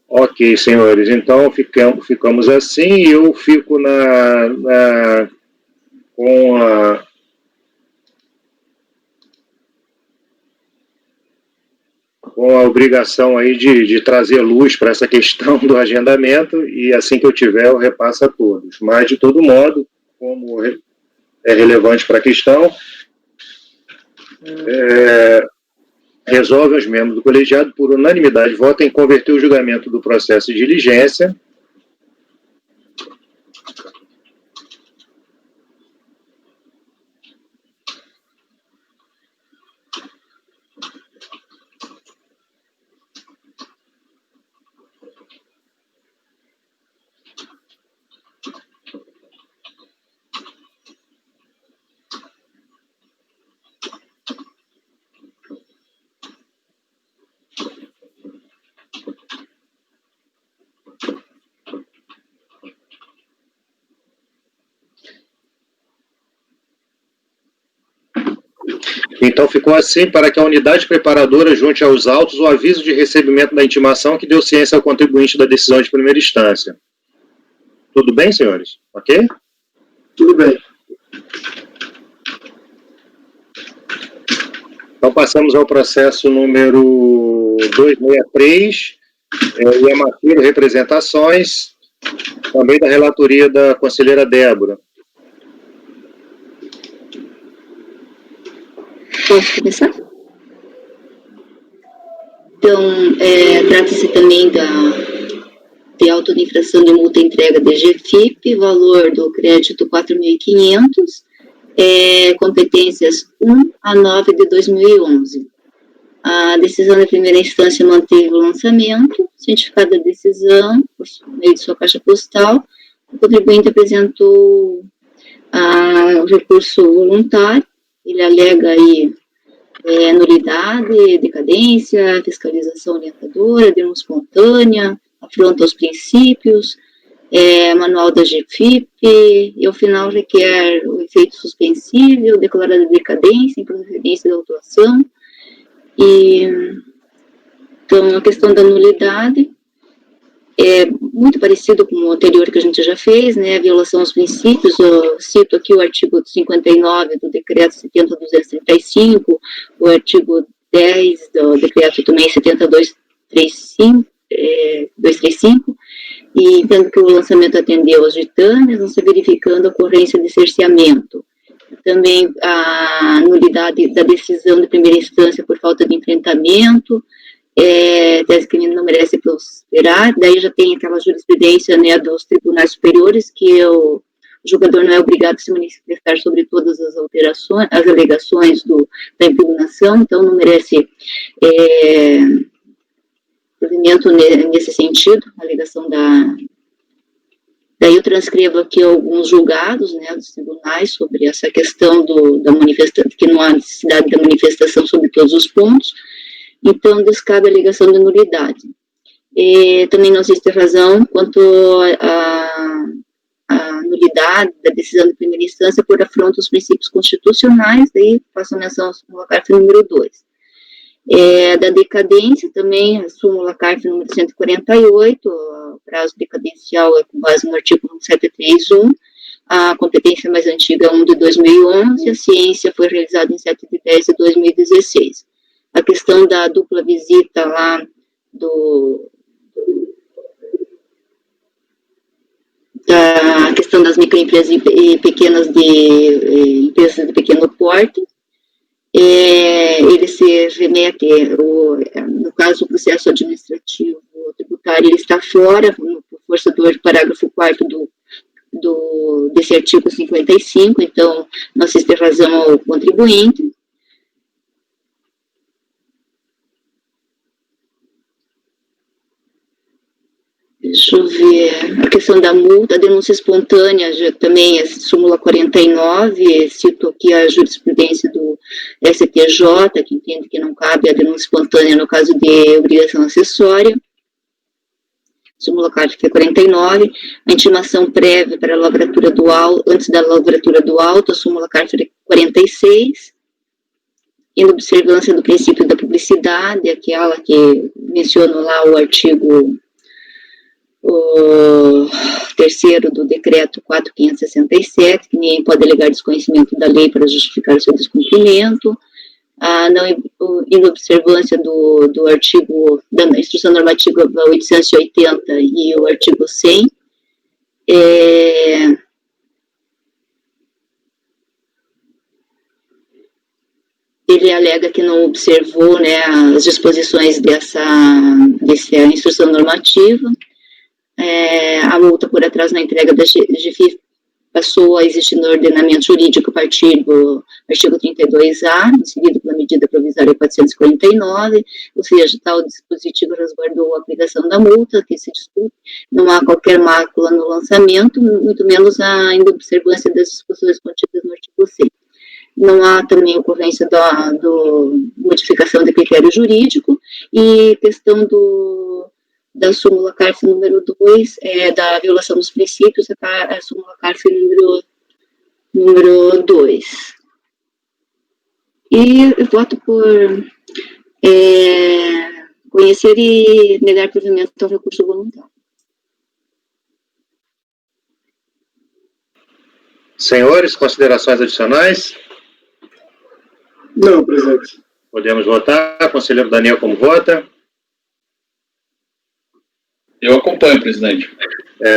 Ok, senhores, então ficamos assim, e eu fico com a obrigação aí de trazer luz para essa questão do agendamento, e assim que eu tiver eu repasso a todos. Mas, de todo modo, como é relevante para a questão, resolve os membros do colegiado, por unanimidade, votam em converter o julgamento do processo de diligência Então, ficou assim: para que a unidade preparadora junte aos autos o aviso de recebimento da intimação que deu ciência ao contribuinte da decisão de primeira instância. Tudo bem, senhores? Ok? Tudo bem. Então, passamos ao processo número 263, Iamateiro Representações, também da relatoria da conselheira Débora. Posso começar? Então, trata-se também de auto de infração de multa entrega de GFIP, valor do crédito 4.500, competências 1 a 9 de 2011. A decisão de primeira instância manteve o lançamento, cientificado da decisão, por meio de sua caixa postal, o contribuinte apresentou o recurso voluntário. Ele alega aí nulidade, decadência, fiscalização orientadora, denúncia espontânea, afronta aos princípios, manual da GFIP, e ao final requer o efeito suspensível, declarada decadência, improcedência da autuação. Então, a questão da nulidade é muito parecido com o anterior que a gente já fez, né, a violação aos princípios. Eu cito aqui o artigo 59 do decreto 70.235, o artigo 10 do decreto também 70.235, e entendo que o lançamento atendeu aos ditames, não se verificando a ocorrência de cerceamento. também a nulidade da decisão de primeira instância por falta de enfrentamento, tese que não merece prosperar. Daí já tem aquela jurisprudência, né, dos tribunais superiores, que o julgador não é obrigado a se manifestar sobre todas as alterações, as alegações da impugnação, então não merece provimento nesse sentido, a alegação Daí eu transcrevo aqui alguns julgados, né, dos tribunais sobre essa questão da manifestação, que não há necessidade da manifestação sobre todos os pontos. Então, descabe a alegação de nulidade. Também não existe razão quanto à nulidade da decisão de primeira instância por afronta aos princípios constitucionais, daí faço menção à súmula CARF número 2. Da decadência também, a súmula CARF número 148, o prazo decadencial é com base no artigo 731, a competência mais antiga é 1 de 2011, a ciência foi realizada em 7 de 10 de 2016. A questão da dupla visita lá da questão das microempresas e pequenas empresas de pequeno porte, ele se remete, no caso, o processo administrativo tributário, ele está fora, por força do parágrafo 4º desse artigo 55, então não se tem razão ao contribuinte. Deixa eu ver, a questão da multa, a denúncia espontânea, também é súmula 49, cito aqui a jurisprudência do STJ, que entende que não cabe a denúncia espontânea no caso de obrigação acessória, súmula 49, a intimação prévia para a lavratura dual, antes da lavratura do auto, a súmula 46, em observância do princípio da publicidade, aquela que menciona lá o artigo o 3º do decreto 4.567, que ninguém pode alegar desconhecimento da lei para justificar o seu descumprimento, a não inobservância do artigo da instrução normativa 880 e o artigo 100, ele alega que não observou, né, as disposições dessa instrução normativa. A multa por atraso na entrega da GFIP passou a existir no ordenamento jurídico a partir do artigo 32A, seguido pela medida provisória 449, ou seja, tal dispositivo resguardou a aplicação da multa, que se discute, não há qualquer mácula no lançamento, muito menos a observância das disposições contidas no artigo 100. Não há também ocorrência da modificação de critério jurídico, e questão da súmula CARF número 2, da violação dos princípios, a súmula CARF número 2. E eu voto por conhecer e negar provimento ao recurso voluntário. Senhores, considerações adicionais? Não, presidente. Podemos votar. Conselheiro Daniel, como vota? Eu acompanho, presidente.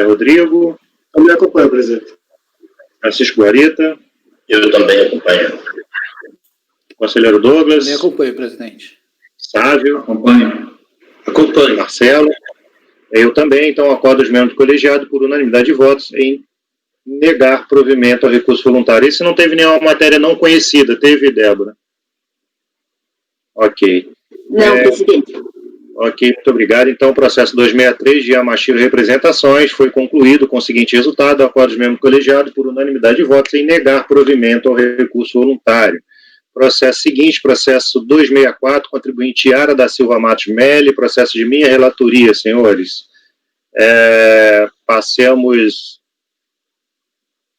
Rodrigo? Também acompanho, presidente. Francisco Guarita? Eu também acompanho. Conselheiro Douglas? Também acompanho, presidente. Sávio? Acompanho. Acompanho. Marcelo? Eu também, então acordo os membros do colegiado por unanimidade de votos em negar provimento ao recurso voluntário. Esse não teve nenhuma matéria não conhecida, teve, Débora? Ok. Não, presidente. Ok, muito obrigado. Então, o processo 263 de Yamashiro Representações foi concluído com o seguinte resultado: acordo dos membros do colegiado por unanimidade de votos em negar provimento ao recurso voluntário. Processo seguinte, processo 264, contribuinte Yara da Silva Matos Melli, processo de minha relatoria, senhores. Passemos,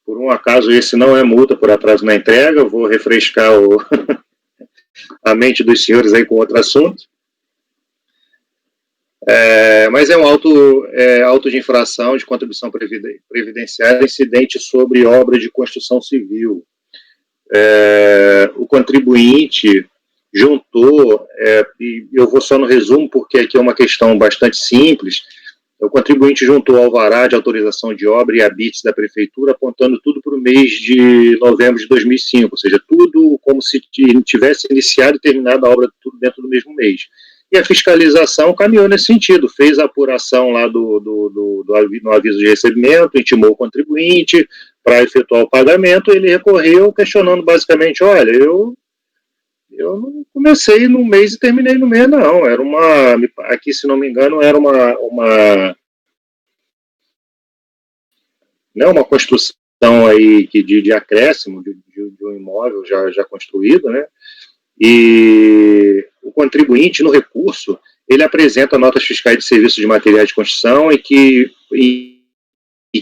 por um acaso, esse não é multa por atraso na entrega, eu vou refrescar a mente dos senhores aí com outro assunto. Mas é um auto de infração de contribuição previdenciária incidente sobre obra de construção civil. O contribuinte juntou, e eu vou só no resumo, porque aqui é uma questão bastante simples, O contribuinte juntou ao alvará de autorização de obra e habites da prefeitura, apontando tudo para o mês de novembro de 2005, ou seja, tudo como se tivesse iniciado e terminado a obra tudo dentro do mesmo mês. E a fiscalização caminhou nesse sentido, fez a apuração lá no aviso de recebimento, intimou o contribuinte para efetuar o pagamento, ele recorreu questionando basicamente, olha, eu não comecei no mês e terminei no mês, não. Era aqui, se não me engano, era uma construção aí de acréscimo de um imóvel já construído, né? E o contribuinte, no recurso, ele apresenta notas fiscais de serviço de materiais de construção e que,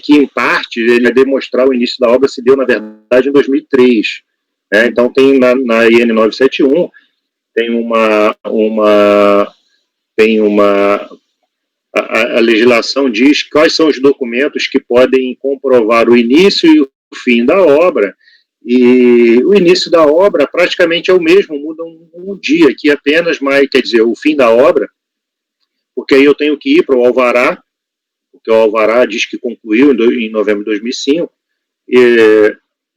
em parte, ele vai demonstrar o início da obra se deu, na verdade, em 2003. Né? Então, tem na IN 971, a legislação diz quais são os documentos que podem comprovar o início e o fim da obra. E o início da obra praticamente é o mesmo, muda um dia aqui apenas, mas quer dizer, o fim da obra, porque aí eu tenho que ir para o alvará, porque o alvará diz que concluiu em novembro de 2005,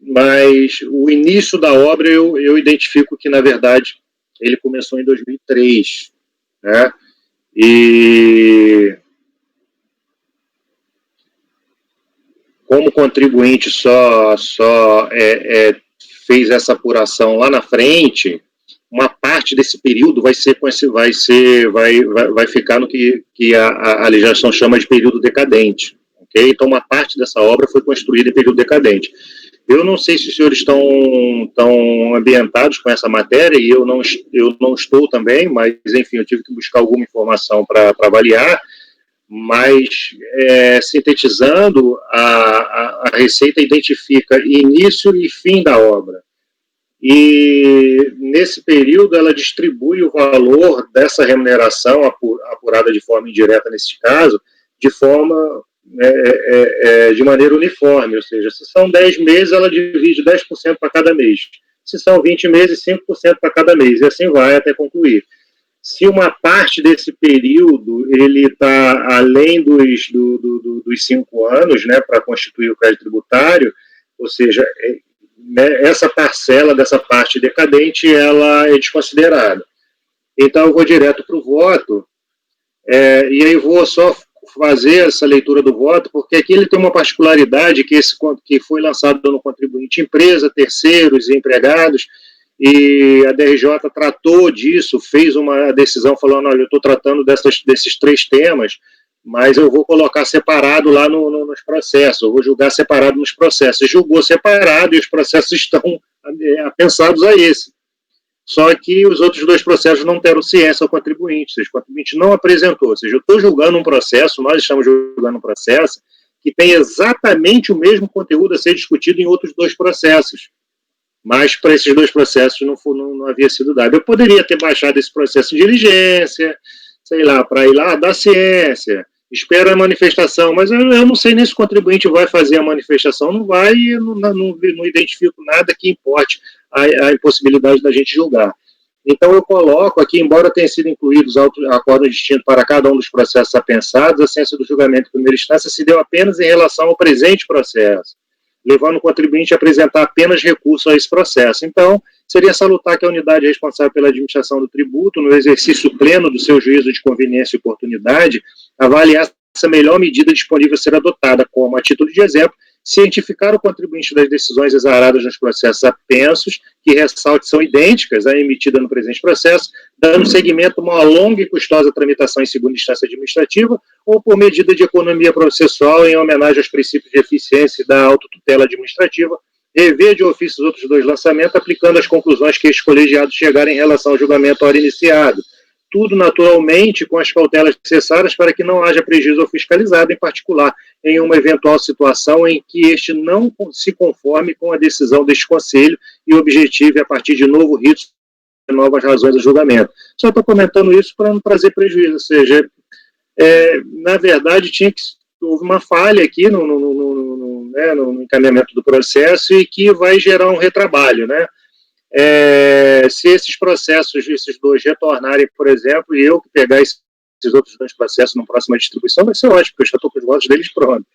mas o início da obra eu identifico que, na verdade, ele começou em 2003, né? E como o contribuinte só fez essa apuração lá na frente, uma parte desse período vai ficar no que a legislação chama de período decadente. Okay? Então, uma parte dessa obra foi construída em período decadente. Eu não sei se os senhores estão ambientados com essa matéria, e eu não estou também, mas, enfim, eu tive que buscar alguma informação para avaliar. Mas, sintetizando, a Receita identifica início e fim da obra. E, nesse período, ela distribui o valor dessa remuneração apurada de forma indireta, nesse caso, de maneira uniforme. Ou seja, se são 10 meses, ela divide 10% para cada mês. Se são 20 meses, 5% para cada mês. E assim vai até concluir. Se uma parte desse período ele está além dos 5 anos, né, para constituir o crédito tributário, ou seja, essa parcela dessa parte decadente, ela é desconsiderada. Então, eu vou direto para o voto, e aí vou só fazer essa leitura do voto, porque aqui ele tem uma particularidade que foi lançado no contribuinte empresa, terceiros e empregados, e a DRJ tratou disso, fez uma decisão falando, olha, eu estou tratando desses 3 temas, mas eu vou colocar separado lá nos processos, eu vou julgar separado nos processos. Julgou separado e os processos estão apensados a esse. Só que os outros 2 processos não deram ciência ao contribuinte, ou seja, o contribuinte não apresentou. Ou seja, eu estou julgando um processo, nós estamos julgando um processo que tem exatamente o mesmo conteúdo a ser discutido em outros 2 processos. Mas para esses 2 processos não havia sido dado. Eu poderia ter baixado esse processo de diligência, sei lá, para ir lá dar ciência, espero a manifestação, mas eu não sei nem se o contribuinte vai fazer a manifestação, não vai, e não identifico nada que importe a impossibilidade da gente julgar. Então eu coloco aqui, embora tenha sido incluídos acordos distintos para cada um dos processos apensados, a ciência do julgamento de primeira instância se deu apenas em relação ao presente processo, levando o contribuinte a apresentar apenas recurso a esse processo. Então, seria salutar que a unidade responsável pela administração do tributo, no exercício pleno do seu juízo de conveniência e oportunidade, avaliasse a melhor medida disponível a ser adotada, como, a título de exemplo, cientificar o contribuinte das decisões exaradas nos processos apensos, que ressalte são idênticas à emitida no presente processo, dando seguimento a uma longa e custosa tramitação em segunda instância administrativa, ou por medida de economia processual em homenagem aos princípios de eficiência e da autotutela administrativa, rever de ofício os outros 2 lançamentos, aplicando as conclusões que estes colegiados chegarem em relação ao julgamento hora iniciado. Tudo naturalmente com as cautelas necessárias para que não haja prejuízo ao fiscalizado, em particular em uma eventual situação em que este não se conforme com a decisão deste Conselho e objetive, a partir de novo rito, novas razões do julgamento. Só estou comentando isso para não trazer prejuízo, ou seja, na verdade houve uma falha aqui no encaminhamento do processo e que vai gerar um retrabalho, né? Se esses processos, esses 2 retornarem, por exemplo, e eu pegar esse esses outros dois processos na próxima distribuição, vai ser ótimo, porque eu já estou com os votos deles prontos.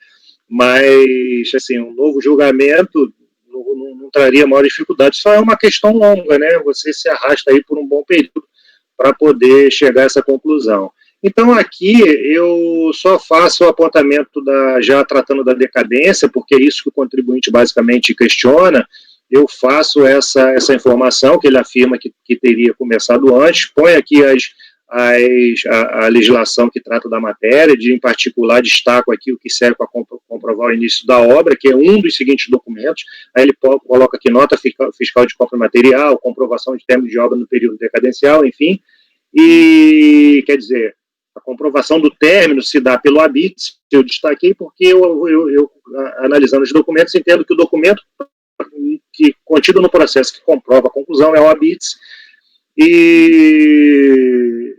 Mas, assim, um novo julgamento não traria maior dificuldade. Só é uma questão longa, né? Você se arrasta aí por um bom período para poder chegar a essa conclusão. Então, aqui eu só faço o apontamento, já tratando da decadência, porque é isso que o contribuinte basicamente questiona. Eu faço essa informação que ele afirma que teria começado antes, põe aqui a legislação que trata da matéria, em particular destaco aqui o que serve para comprovar o início da obra, que é um dos seguintes documentos. Aí ele coloca aqui nota fiscal de compra material, comprovação de término de obra no período decadencial, enfim. E, quer dizer, a comprovação do término se dá pelo ABITS, eu destaquei porque eu analisando os documentos, entendo que o documento que contido no processo que comprova a conclusão é o ABITS, e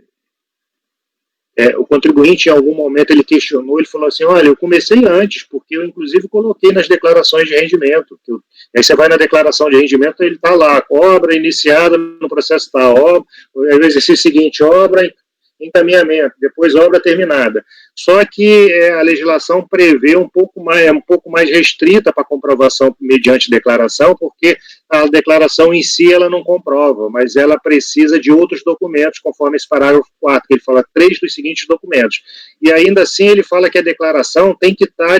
o contribuinte, em algum momento, ele questionou, ele falou assim, olha, eu comecei antes, porque eu, inclusive, coloquei nas declarações de rendimento. Aí você vai na declaração de rendimento, ele está lá, obra iniciada no processo tal, o exercício seguinte, obra encaminhamento, depois obra terminada. Só que a legislação prevê um pouco mais restrita para comprovação mediante declaração, porque a declaração em si ela não comprova, mas ela precisa de outros documentos, conforme esse parágrafo 4, que ele fala 3 dos seguintes documentos. E ainda assim ele fala que a declaração tem que estar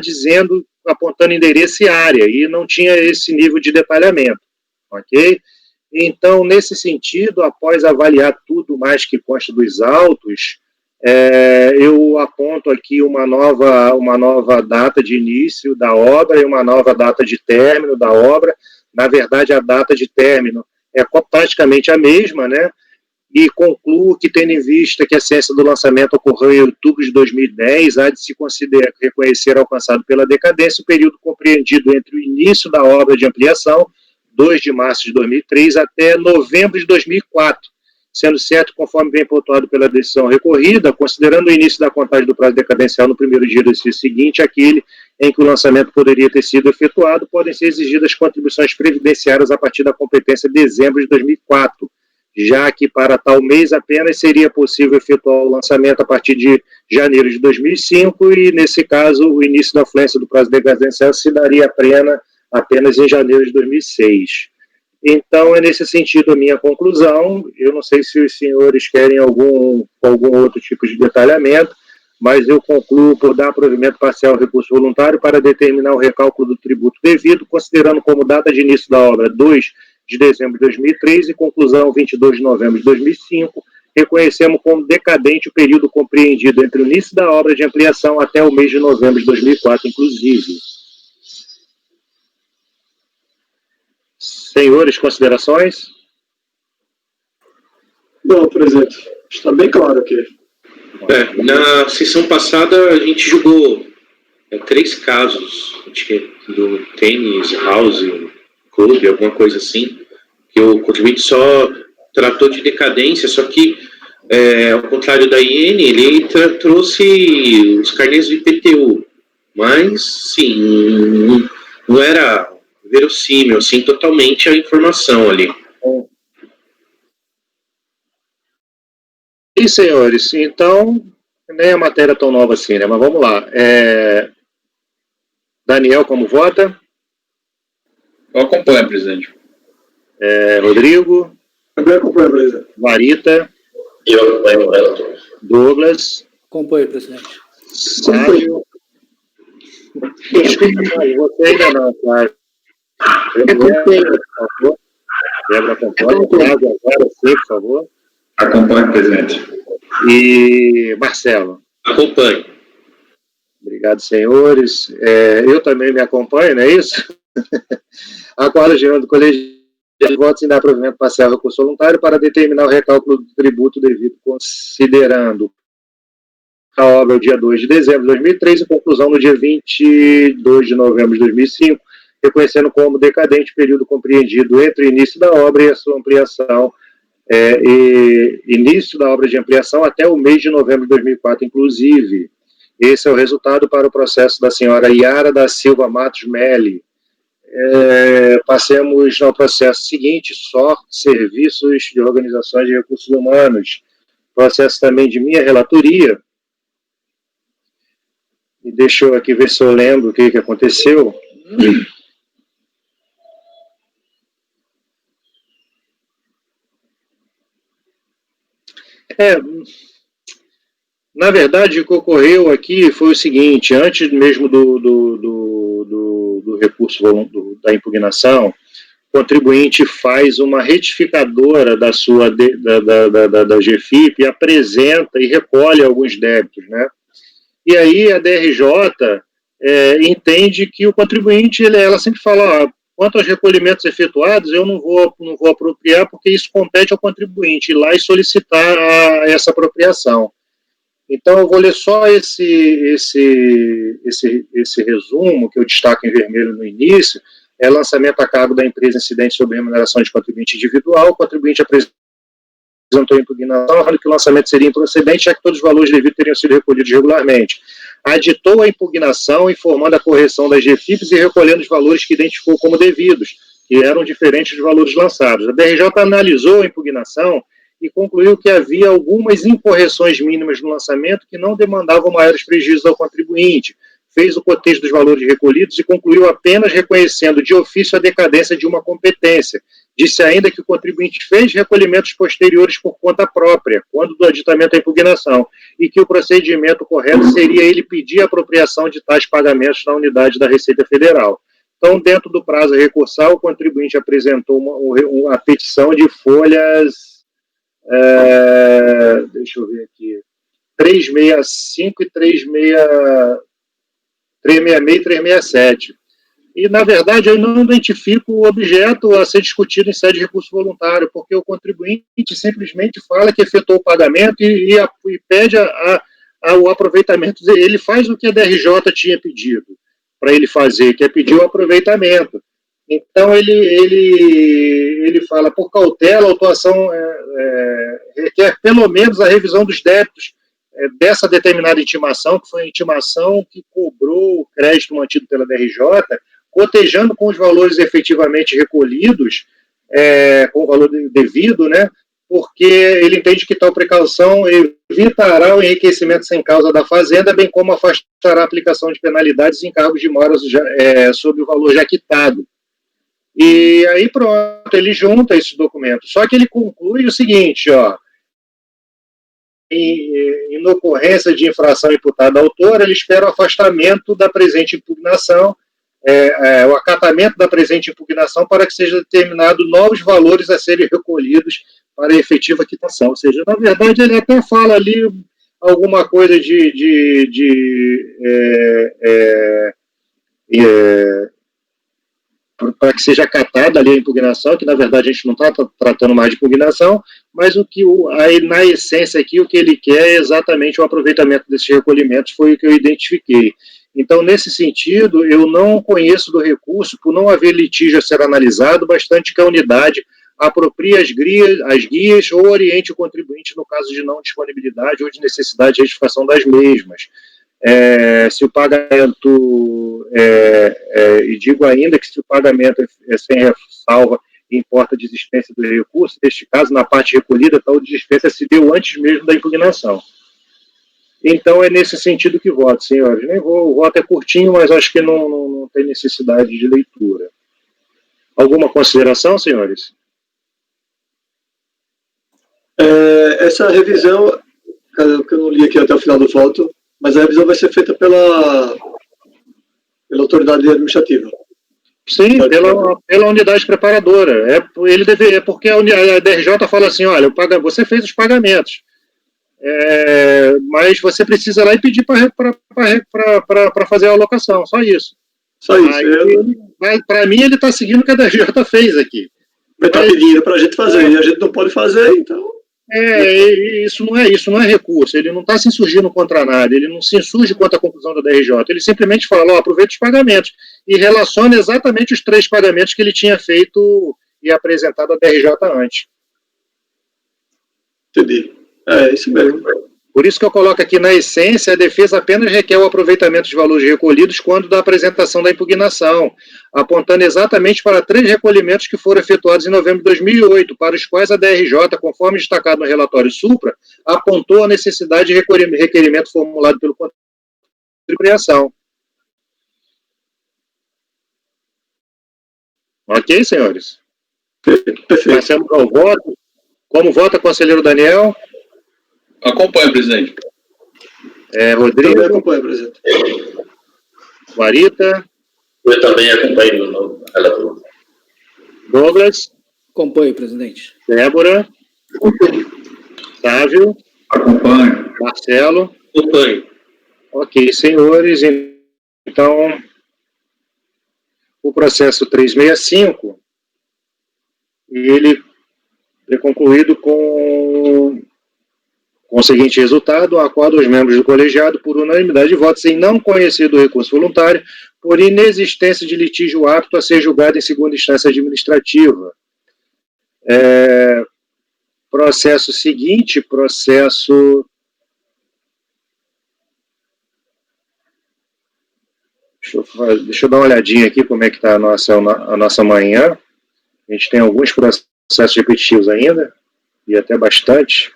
apontando endereço e área, e não tinha esse nível de detalhamento, ok? Então, nesse sentido, após avaliar tudo mais que consta dos autos, eu aponto aqui uma nova data de início da obra e uma nova data de término da obra. Na verdade, a data de término é praticamente a mesma, né? E concluo que, tendo em vista que a ciência do lançamento ocorreu em outubro de 2010, há de se reconhecer alcançado pela decadência o período compreendido entre o início da obra de ampliação, 2 de março de 2003, até novembro de 2004, sendo certo, conforme bem pontuado pela decisão recorrida, considerando o início da contagem do prazo decadencial no primeiro dia do exercício seguinte, aquele em que o lançamento poderia ter sido efetuado, podem ser exigidas contribuições previdenciárias a partir da competência de dezembro de 2004, já que para tal mês apenas seria possível efetuar o lançamento a partir de janeiro de 2005 e, nesse caso, o início da fluência do prazo decadencial se daria apenas em janeiro de 2006. Então, é nesse sentido a minha conclusão. Eu não sei se os senhores querem algum outro tipo de detalhamento, mas eu concluo por dar provimento parcial ao recurso voluntário para determinar o recálculo do tributo devido, considerando como data de início da obra 2 de dezembro de 2003 e conclusão 22 de novembro de 2005, reconhecemos como decadente o período compreendido entre o início da obra de ampliação até o mês de novembro de 2004, inclusive. Senhores, considerações? Não, presidente. Está bem claro aqui. Na sessão passada, a gente julgou 3 casos, acho que do Tênis House Club, alguma coisa assim, que o contribuinte só tratou de decadência, só que, ao contrário da IN, ele trouxe os carnês do IPTU, mas, sim, não era verossímil, assim, totalmente a informação ali. E, senhores, então, nem a matéria tão nova assim, né? Mas vamos lá. Daniel, como vota? Eu acompanho, presidente. Rodrigo? Também acompanho, presidente. Marita? Eu acompanho o relator. Douglas? Acompanho, presidente. Sábio? Você ainda não, claro. Débora, acompanha. Agora sim, por favor. Acompanho, presidente. E Marcelo? Acompanho. Obrigado, senhores. Eu também me acompanho, não é isso? Acordo geral do Colégio de Votos em dar provimento parcial ao recurso voluntário para determinar o recálculo do tributo devido, considerando a obra o dia 2 de dezembro de 2003 e conclusão no dia 22 de novembro de 2005, reconhecendo como decadente o período compreendido entre o início da obra e a sua ampliação, início da obra de ampliação até o mês de novembro de 2004, inclusive. Esse é o resultado para o processo da senhora Yara da Silva Matos Melli. Passemos ao processo seguinte, SOR, Serviços de Organizações de Recursos Humanos. processo também de minha relatoria. E deixa eu aqui ver se eu lembro o que aconteceu. Na verdade, o que ocorreu aqui foi o seguinte: antes mesmo do recurso da impugnação, o contribuinte faz uma retificadora da sua da GFIP e apresenta e recolhe alguns débitos, né? E aí a DRJ entende que o contribuinte, ela sempre fala, quanto aos recolhimentos efetuados, eu não vou apropriar, porque isso compete ao contribuinte ir lá e solicitar essa apropriação. Então, eu vou ler só esse resumo, que eu destaco em vermelho no início: lançamento a cargo da empresa incidente sobre remuneração de contribuinte individual. O contribuinte apresentou impugnação, falando que o lançamento seria improcedente, já que todos os valores devidos teriam sido recolhidos regularmente. Aditou a impugnação, informando a correção das GFIPs e recolhendo os valores que identificou como devidos, que eram diferentes dos valores lançados. A DRJ analisou a impugnação e concluiu que havia algumas incorreções mínimas no lançamento que não demandavam maiores prejuízos ao contribuinte. Fez o cotejo dos valores recolhidos e concluiu apenas reconhecendo de ofício a decadência de uma competência. Disse ainda que o contribuinte fez recolhimentos posteriores por conta própria, quando do aditamento à impugnação, e que o procedimento correto seria ele pedir a apropriação de tais pagamentos na unidade da Receita Federal. Então, dentro do prazo recursal, o contribuinte apresentou a petição de folhas... deixa eu ver aqui, 365 e 366 e 367. E, na verdade, eu não identifico o objeto a ser discutido em sede de recurso voluntário, porque o contribuinte simplesmente fala que efetuou o pagamento e pede o aproveitamento. Ele faz o que a DRJ tinha pedido para ele fazer, que é pedir o aproveitamento. Então, ele fala, por cautela, a autuação requer pelo menos a revisão dos débitos dessa determinada intimação, que foi a intimação que cobrou o crédito mantido pela DRJ, cotejando com os valores efetivamente recolhidos, com o valor devido, né, porque ele entende que tal precaução evitará o enriquecimento sem causa da fazenda, bem como afastará a aplicação de penalidades e encargos de moras sobre o valor já quitado. E aí pronto, ele junta esse documento. Só que ele conclui o seguinte, em ocorrência de infração imputada à autora, ele espera o afastamento da presente impugnação, o acatamento da presente impugnação para que seja determinado novos valores a serem recolhidos para a efetiva quitação. Ou seja, na verdade, ele até fala ali alguma coisa para que seja acatada ali a impugnação, que na verdade a gente não está tratando mais de impugnação, mas aí, na essência aqui, o que ele quer é exatamente o aproveitamento desses recolhimentos, foi o que eu identifiquei. Então, nesse sentido, eu não conheço do recurso, por não haver litígio a ser analisado, bastante que a unidade aproprie as guias ou oriente o contribuinte no caso de não disponibilidade ou de necessidade de retificação das mesmas. Se o pagamento, e digo ainda que se o pagamento é sem ressalva e importa a desistência do recurso, neste caso, na parte recolhida, tal desistência se deu antes mesmo da impugnação. Então, é nesse sentido que voto, senhores. O voto é curtinho, mas acho que não tem necessidade de leitura. Alguma consideração, senhores? Essa revisão, que eu não li aqui até o final do voto, mas a revisão vai ser feita pela autoridade administrativa. Sim, pela unidade preparadora. Porque a DRJ fala assim, olha, você fez os pagamentos, mas você precisa ir lá e pedir para fazer a alocação, só isso. Só isso. Para mim, ele está seguindo o que a DRJ fez aqui. Ele está pedindo para a gente fazer, e a gente não pode fazer, então... Isso não é recurso, ele não está se insurgindo contra nada, ele não se insurge contra a conclusão da DRJ, ele simplesmente fala, aproveita os pagamentos, e relaciona exatamente os 3 pagamentos que ele tinha feito e apresentado à DRJ antes. Entendi. Isso mesmo. Por isso que eu coloco aqui, na essência, a defesa apenas requer o aproveitamento dos valores recolhidos quando da apresentação da impugnação, apontando exatamente para 3 recolhimentos que foram efetuados em novembro de 2008, para os quais a DRJ, conforme destacado no relatório Supra, apontou a necessidade de requerimento formulado pelo contribuição. Ok, senhores? Perfeito. Passamos ao voto. Como vota, conselheiro Daniel? Acompanho, presidente. Rodrigo? Também acompanho, presidente. Guarita? Eu também acompanho no relator. Douglas? Acompanho, presidente. Débora? Acompanho. Sávio? Acompanho. Marcelo? Acompanho. Ok, senhores, então o processo 365, ele é concluído com o seguinte resultado: a qual os membros do colegiado, por unanimidade de votos, em não conhecer do recurso voluntário, por inexistência de litígio apto a ser julgado em segunda instância administrativa. Processo seguinte, Deixa eu dar uma olhadinha aqui como é que está a nossa manhã. A gente tem alguns processos repetitivos ainda, e até bastante.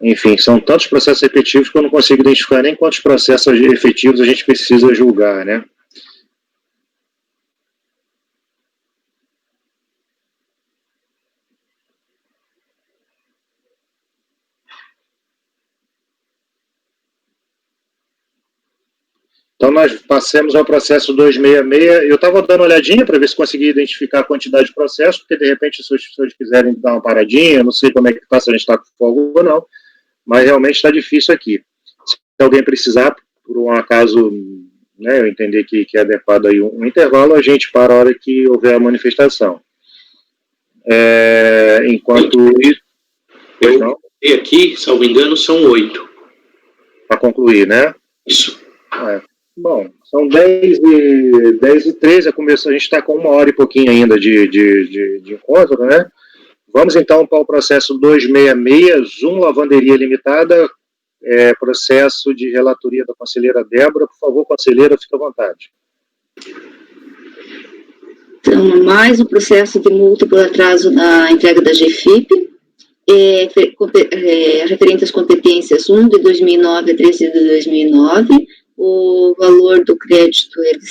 Enfim, são tantos processos repetitivos que eu não consigo identificar nem quantos processos efetivos a gente precisa julgar, né? Então, nós passamos ao processo 266. Eu estava dando uma olhadinha para ver se conseguia identificar a quantidade de processos, porque, de repente, se as pessoas quiserem dar uma paradinha, eu não sei como é que está, se a gente está com fogo ou não, mas realmente está difícil aqui. Se alguém precisar, por um acaso, né, eu entender que é adequado aí um intervalo, a gente para a hora que houver a manifestação. Enquanto isso... E aqui, salvo engano, são 8. Para concluir, né? Isso. Bom, são 10h13, a gente está com 1 hora e pouquinho ainda de encontro, né? Vamos então para o processo 266, Zoom Lavanderia Limitada, processo de relatoria da conselheira Débora. Por favor, conselheira, fique à vontade. Então, mais um processo de multa por atraso na entrega da GFIP, referente às competências 1 de 2009 a 13 de 2009, o valor do crédito é de R$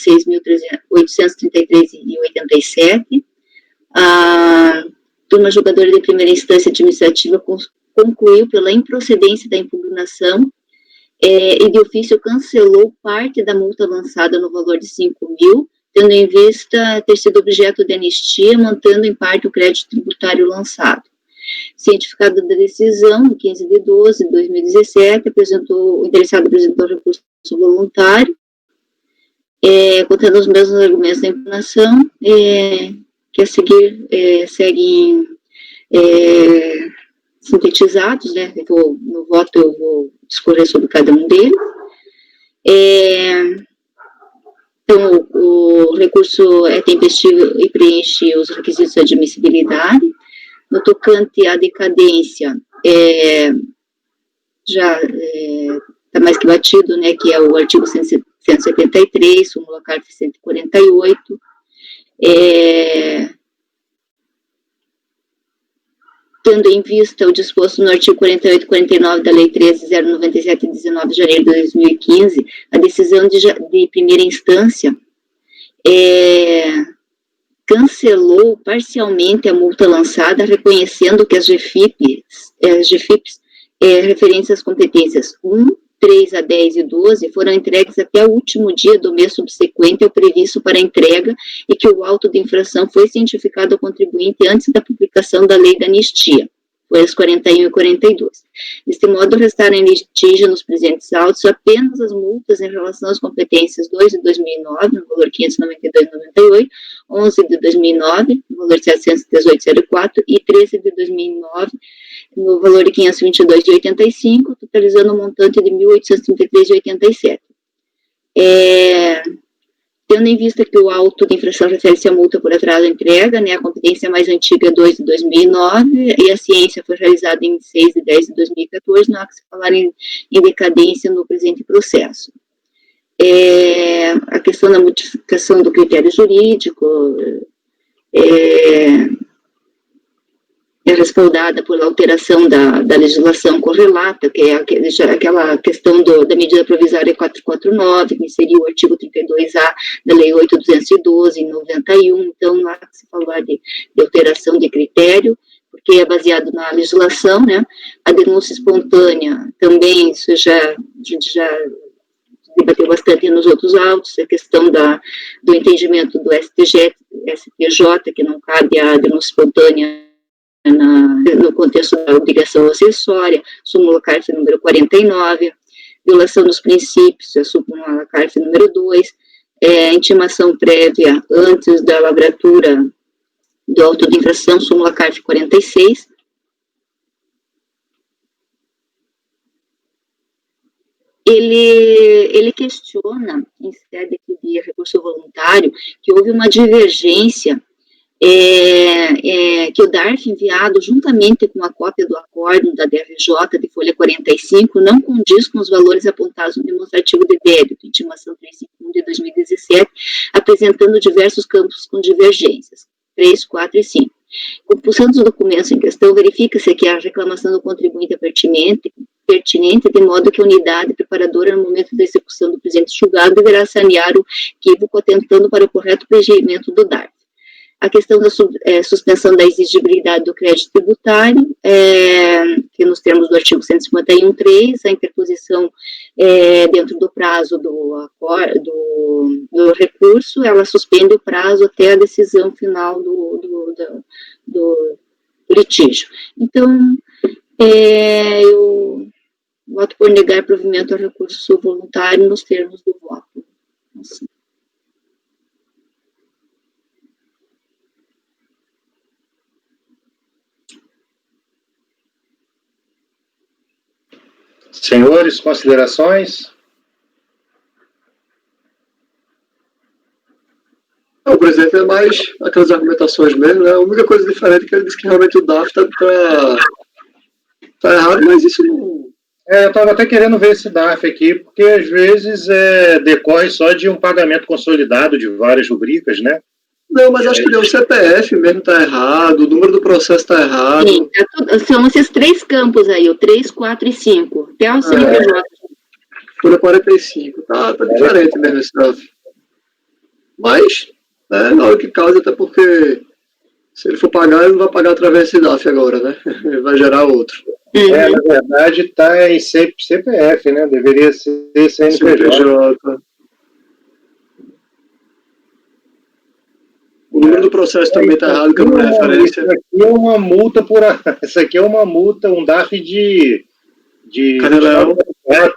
6.833,87. A turma julgadora de primeira instância administrativa concluiu pela improcedência da impugnação e de ofício cancelou parte da multa lançada no valor de R$ 5.000, tendo em vista ter sido objeto de anistia, mantendo em parte o crédito tributário lançado. Cientificado da decisão, em 15 de 12 de 2017, o interessado apresentou recurso voluntário, contendo os mesmos argumentos da impugnação, que a seguir seguem sintetizados, né? No voto eu vou discorrer sobre cada um deles. Então, o recurso é tempestivo e preenche os requisitos de admissibilidade. No tocante à decadência, já está mais que batido, né, que é o artigo 173, súmula carta 148, tendo em vista o disposto no artigo 48 e 49 da Lei 13.097, de 19 de janeiro de 2015, a decisão de primeira instância cancelou parcialmente a multa lançada, reconhecendo que as GFIPs referentes às competências 1, 3 a 10 e 12 foram entregues até o último dia do mês subsequente ao previsto para a entrega e que o auto de infração foi cientificado ao contribuinte antes da publicação da lei da anistia, foi as 41 e 42. Deste modo, restaram em litígio nos presentes autos apenas as multas em relação às competências 2 de 2009, no valor 592,98, 11 de 2009, no valor 718,04 e 13 de 2009, no valor de 522,85, totalizando um montante de 1.833,87. Tendo em vista que o auto de infração refere-se à multa por atraso de entrega, né, a competência mais antiga é 2 de 2009 e a ciência foi realizada em 6 de 10 de 2014, não há que se falar em decadência no presente processo. A questão da modificação do critério jurídico é respaldada por alteração da legislação correlata, que é aquela questão da medida provisória 449, que seria o artigo 32A da Lei 8.212, em 91, então não há que se falar de alteração de critério, porque é baseado na legislação, né? A denúncia espontânea também, isso a gente já debateu bastante nos outros autos, a questão do entendimento do STJ, que não cabe a denúncia espontânea no contexto da obrigação acessória, súmula CARF número 49, violação dos princípios, a súmula CARF número 2, intimação prévia antes da lavratura do auto de infração, súmula CARF 46. Ele questiona, em sede de recurso voluntário, que houve uma divergência que o DARF enviado juntamente com a cópia do acórdão da DRJ de folha 45 não condiz com os valores apontados no demonstrativo de débito, intimação 351 de 2017, apresentando diversos campos com divergências, 3, 4 e 5. Compulsando os documentos em questão, verifica-se que a reclamação do contribuinte é pertinente, de modo que a unidade preparadora, no momento da execução do presente julgado, deverá sanear o equívoco atentando para o correto procedimento do DARF. A questão da suspensão da exigibilidade do crédito tributário, que nos termos do artigo 151.3, a interposição dentro do prazo do recurso, ela suspende o prazo até a decisão final do litígio. Então, eu voto por negar provimento ao recurso voluntário nos termos do voto. Assim. Senhores, considerações? O presidente é mais aquelas argumentações mesmo, né? A única coisa diferente é que ele disse que realmente o DAF tá errado, mas isso não... Eu estava até querendo ver esse DAF aqui, porque às vezes decorre só de um pagamento consolidado de várias rubricas, né? Não, mas acho que o CPF mesmo está errado, o número do processo está errado. Sim, são esses 3 campos aí, o 3, 4 e 5, até o CNPJ. Folha 45, tá diferente mesmo esse DAF. Mas, na hora que causa, até porque se ele for pagar, ele não vai pagar através desse DAF agora, né? Ele vai gerar outro. Na verdade, está em CPF, né? Deveria ser CNPJ. O número do processo também está errado, que é uma referência. Isso aqui é uma multa, um DAF de Canelão.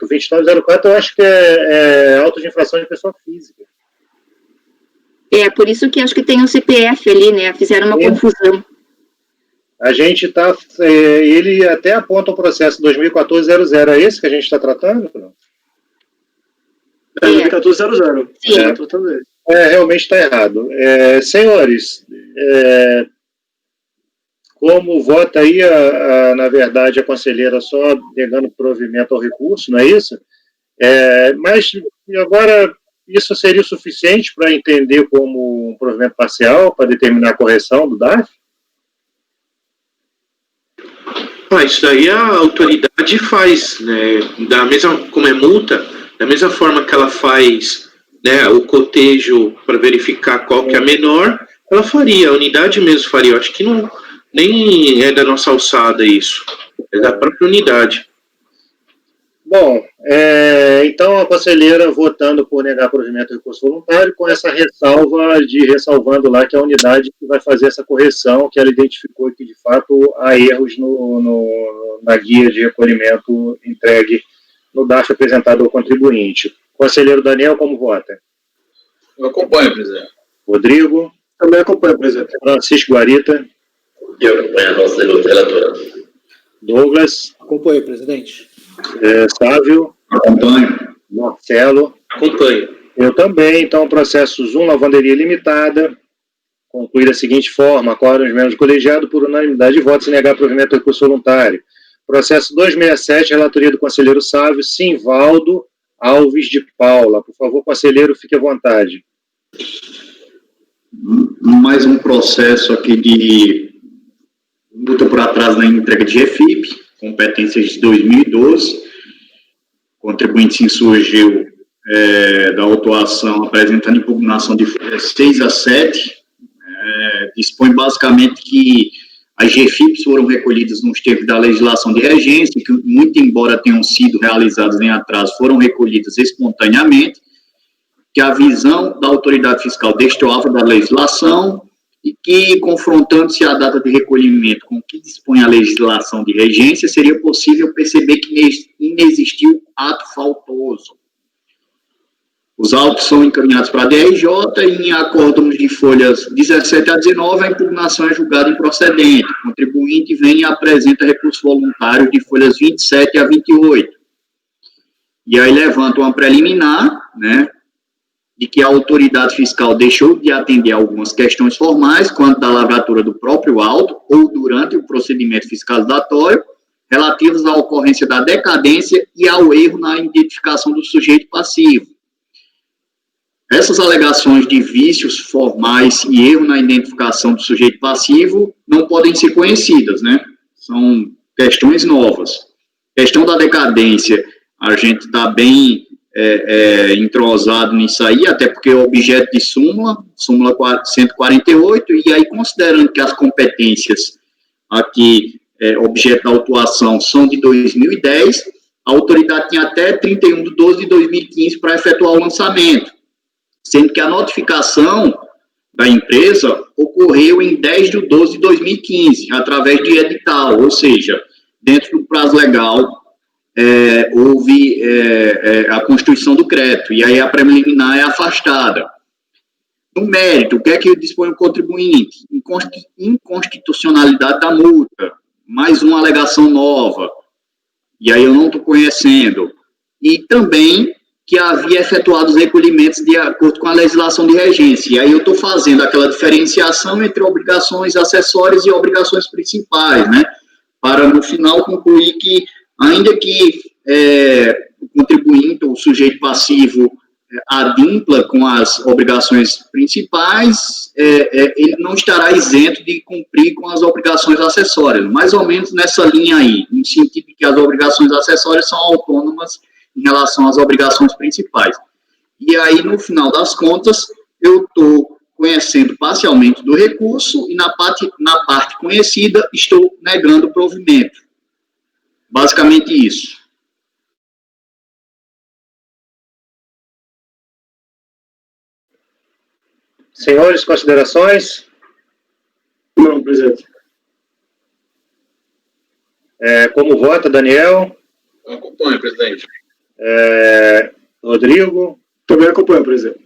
2904, eu acho que é auto de infração de pessoa física. Por isso que acho que tem um CPF ali, né? Fizeram uma confusão. A gente está... ele até aponta o processo 2014-00. É esse que a gente está tratando? 2014-00. Sim. Realmente está errado. Senhores, como vota aí, na verdade, a conselheira só negando provimento ao recurso, não é isso? Mas agora, isso seria o suficiente para entender como um provimento parcial, para determinar a correção do DARF? Isso daí a autoridade faz, né? Como é multa, da mesma forma que ela faz, né, o cotejo para verificar qual que é a menor, ela faria, a unidade mesmo faria. Eu acho que nem é da nossa alçada isso, é da própria unidade. Bom, então a conselheira votando por negar provimento do recurso voluntário, com essa ressalvando lá que é a unidade que vai fazer essa correção, que ela identificou que de fato há erros na guia de recolhimento entregue no DARF apresentado ao contribuinte. Conselheiro Daniel, como vota? Eu acompanho, presidente. Rodrigo? Também acompanho, presidente. Francisco Guarita? Eu acompanho a nossa relatora. Douglas? Acompanho, presidente. Sávio? Acompanho. Marcelo? Acompanho. Eu também. Então, processos 1, Lavanderia Limitada, concluir da seguinte forma: acórdão os membros do colegiado por unanimidade de votos e negar provimento do recurso voluntário. Processo 267, relatoria do conselheiro Sávio Simvaldo Alves de Paula. Por favor, conselheiro, fique à vontade. Mais um processo aqui de luta por atraso na entrega de GFIP, competências de 2012. O contribuinte se insurgiu da autuação apresentando impugnação de folhas 6 a 7. Dispõe basicamente que as GFIPs foram recolhidas nos termos da legislação de regência, que, muito embora tenham sido realizadas em atraso, foram recolhidas espontaneamente, que a visão da autoridade fiscal destoava da legislação e que, confrontando-se a data de recolhimento com o que dispõe a legislação de regência, seria possível perceber que inexistiu ato faltoso. Os autos são encaminhados para a DRJ e em acórdãos de folhas 17 a 19, a impugnação é julgada improcedente. O contribuinte vem e apresenta recurso voluntário de folhas 27 a 28. E aí levanta uma preliminar, né, de que a autoridade fiscal deixou de atender algumas questões formais quanto da lavratura do próprio auto ou durante o procedimento fiscalizatório, relativas à ocorrência da decadência e ao erro na identificação do sujeito passivo. Essas alegações de vícios formais e erro na identificação do sujeito passivo não podem ser conhecidas, né? São questões novas. Questão da decadência, a gente está bem entrosado nisso aí, até porque é objeto de súmula 148, e aí considerando que as competências aqui, objeto da autuação, são de 2010, a autoridade tinha até 31 de 12 de 2015 para efetuar o lançamento, sendo que a notificação da empresa ocorreu em 10 de 12 de 2015, através de edital, ou seja, dentro do prazo legal, houve a constituição do crédito, e aí a preliminar é afastada. No mérito, o que é que dispõe o contribuinte? Inconstitucionalidade da multa, mais uma alegação nova, e aí eu não estou conhecendo, e também que havia efetuado os recolhimentos de acordo com a legislação de regência. E aí eu estou fazendo aquela diferenciação entre obrigações acessórias e obrigações principais, né? Para, no final, concluir que, ainda que o contribuinte ou o sujeito passivo adimpla com as obrigações principais, ele não estará isento de cumprir com as obrigações acessórias. Mais ou menos nessa linha aí, no sentido de que as obrigações acessórias são autônomas em relação às obrigações principais. E aí, no final das contas, eu estou conhecendo parcialmente do recurso e na parte conhecida estou negando o provimento. Basicamente isso. Senhores, considerações? Não, presidente. Como vota, Daniel? Eu acompanho, presidente. Rodrigo? Também acompanho, presidente.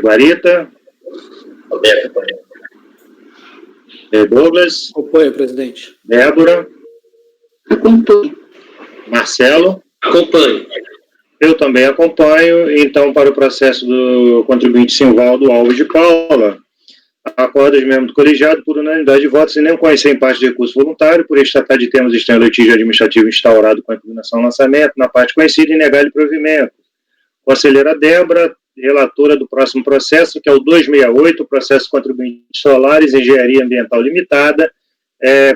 Guarita? Também acompanho. Douglas? Acompanho, presidente. Débora? Acompanho. Marcelo? Acompanho. Eu também acompanho. Então, para o processo do contribuinte Simvaldo Alves de Paula, acorda os membros do colegiado por unanimidade de votos e nem conhecer em parte de recurso voluntário, por tratar de termos estranho litígio administrativo instaurado com a impugnação do lançamento, na parte conhecida, e negar-lhe provimento. Conselheira Débora, relatora do próximo processo, que é o 268, processo contribuinte Solares, Engenharia Ambiental Limitada,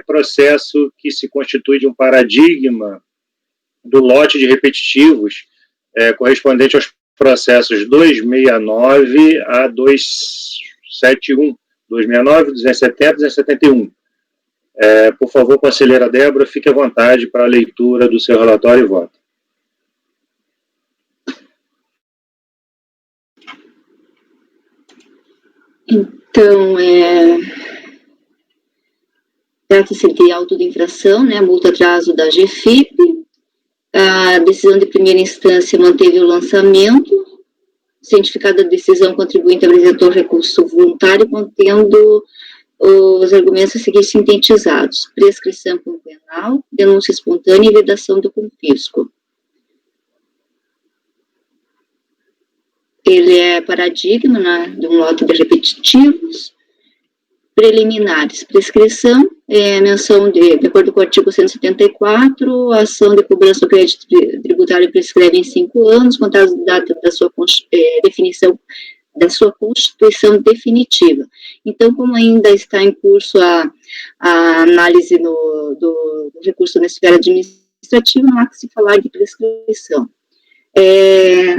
processo que se constitui de um paradigma do lote de repetitivos, correspondente aos processos 269 a 271, 269, 270 e 271. Por favor, conselheira Débora, fique à vontade para a leitura do seu relatório e voto. Então, trata-se de auto de infração, né, multa atraso da GFIP. A decisão de primeira instância manteve o lançamento. Cientificada a decisão, o contribuinte apresentou recurso voluntário contendo os argumentos a seguir sintetizados: prescrição penal, denúncia espontânea e vedação do confisco. ele é paradigma, né, de um lote de repetitivos. Preliminares, prescrição, menção de acordo com o artigo 174, a ação de cobrança do crédito tributário prescreve em 5 anos, contados da data da sua definição, da sua constituição definitiva. Então, como ainda está em curso a análise do recurso na esfera administrativa, não há que se falar de prescrição.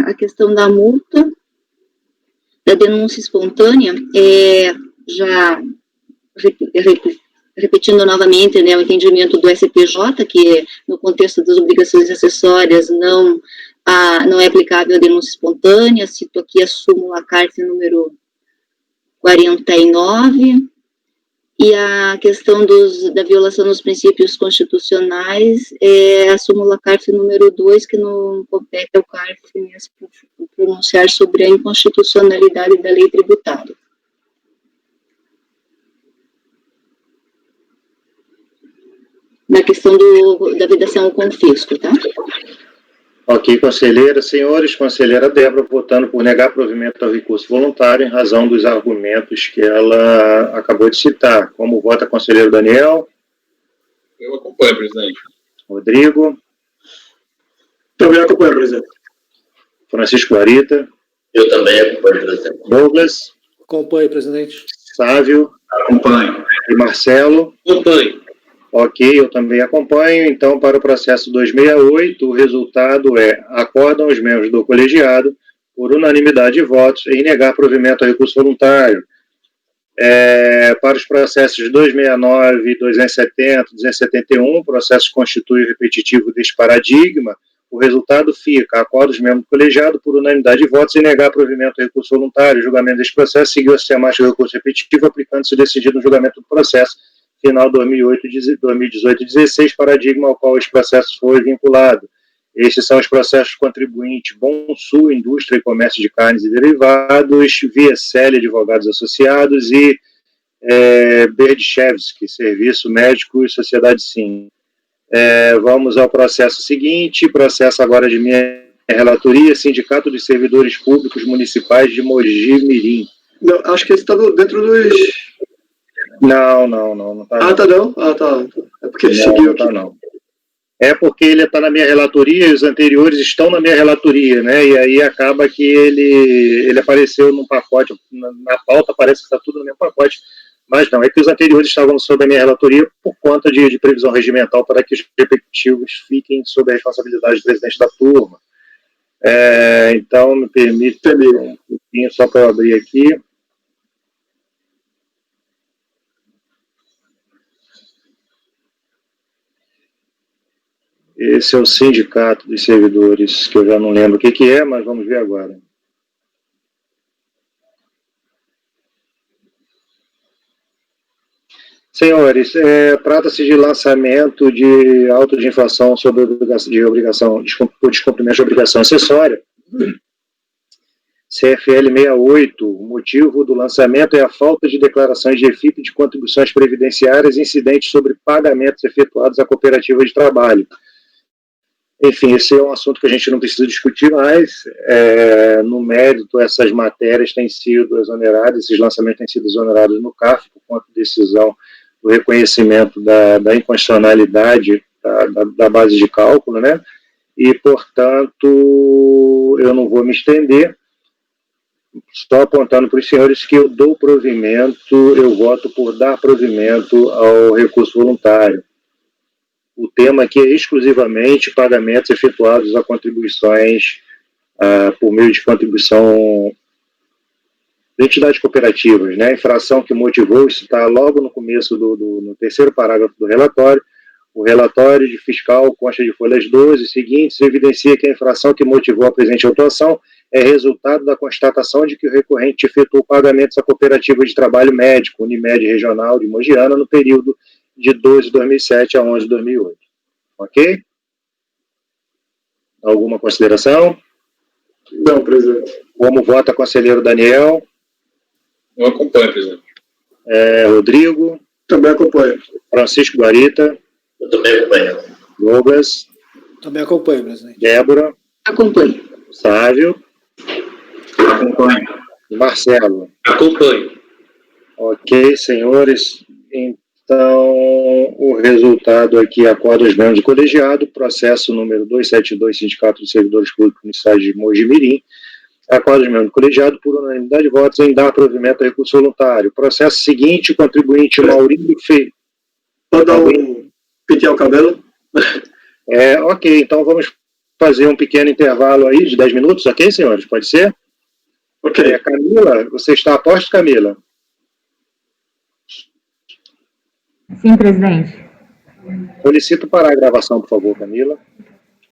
A questão da multa, da denúncia espontânea, já repetindo novamente, né, o entendimento do STJ, que no contexto das obrigações acessórias não é aplicável a denúncia espontânea. Cito aqui a súmula CARF número 49, e a questão da violação dos princípios constitucionais a súmula CARF número 2, que não compete ao CARF pronunciar sobre a inconstitucionalidade da lei tributária. Na questão da vedação ao confisco, tá? Ok, conselheira. Senhores, conselheira Débora, votando por negar provimento ao recurso voluntário em razão dos argumentos que ela acabou de citar. Como vota conselheiro Daniel? Eu acompanho, presidente. Rodrigo? Também acompanho, presidente. Francisco Guarita? Eu também acompanho, presidente. Douglas? Acompanhe, presidente. Sávio? Acompanho. E Marcelo? Acompanho. Ok, eu também acompanho. Então, para o processo 268, o resultado acordam os membros do colegiado, por unanimidade de votos, em negar provimento ao recurso voluntário. Para os processos 269, 270, 271, o processo constitui o repetitivo deste paradigma, o resultado fica: acorda os membros do colegiado, por unanimidade de votos, em negar provimento ao recurso voluntário. O julgamento deste processo seguiu a sistemática do recurso repetitivo, aplicando-se o decidido no julgamento do processo final 2018-16, paradigma ao qual esse processo foi vinculado. Esses são os processos contribuinte Bonsul, Indústria e Comércio de Carnes e Derivados, VSL, Advogados Associados, e Berdchevsky, Serviço Médico e Sociedade Sim. Vamos ao processo seguinte, processo agora de minha relatoria, Sindicato dos Servidores Públicos Municipais de Mogi Mirim. Não, acho que esse está dentro dos... Não tá. Ah, tá não? Ah, tá. É porque ele seguiu aqui. Não. É porque ele está na minha relatoria e os anteriores estão na minha relatoria, né? E aí acaba que ele apareceu num pacote, na pauta parece que está tudo no mesmo pacote, mas não, é que os anteriores estavam sob a minha relatoria por conta de previsão regimental para que os repetitivos fiquem sob a responsabilidade do presidente da turma. Então, me permite um pouquinho só para eu abrir aqui. Esse é o Sindicato dos Servidores, que eu já não lembro o que é, mas vamos ver agora. Senhores, trata-se de lançamento de auto de infração sobre descumprimento de obrigação acessória. CFL 68, o motivo do lançamento é a falta de declarações de EFIP de contribuições previdenciárias incidentes sobre pagamentos efetuados à cooperativa de trabalho. Enfim, esse é um assunto que a gente não precisa discutir mais. No mérito, essas matérias têm sido exoneradas, esses lançamentos têm sido exonerados no CARF por conta de decisão do reconhecimento da inconstitucionalidade da base de cálculo, né? E, portanto, eu não vou me estender, só apontando para os senhores que eu dou provimento, eu voto por dar provimento ao recurso voluntário. O tema aqui é exclusivamente pagamentos efetuados a contribuições por meio de contribuição de entidades cooperativas, né? A infração que motivou, isso está logo no começo no terceiro parágrafo do relatório. O relatório de fiscal consta de folhas 12 seguintes, evidencia que a infração que motivou a presente autuação é resultado da constatação de que o recorrente efetuou pagamentos à cooperativa de trabalho médico, Unimed Regional de Mogiana, no período de 12 de 2007 a 11 de 2008. Ok? Alguma consideração? Não, presidente. Como vota conselheiro Daniel? Eu acompanho, presidente. Rodrigo? Também acompanho. Francisco Guarita? Eu também acompanho. Douglas? Também acompanho, presidente. Débora? Acompanho. Sávio? Acompanho. Marcelo. Acompanho. Ok, senhores. Então, o resultado aqui, acordo os membros do colegiado, processo número 272, Sindicato de Servidores Públicos Municipais de Mojimirim, acordo os membros do colegiado por unanimidade de votos em dar provimento a recurso voluntário. Processo seguinte, contribuinte Maurílio Feio. Pode dar pentear o cabelo? Ok, então vamos fazer um pequeno intervalo aí de 10 minutos, ok, senhores? Pode ser? Ok. Camila, você está a posto, Camila? Sim, presidente. Solicito parar a gravação, por favor, Camila.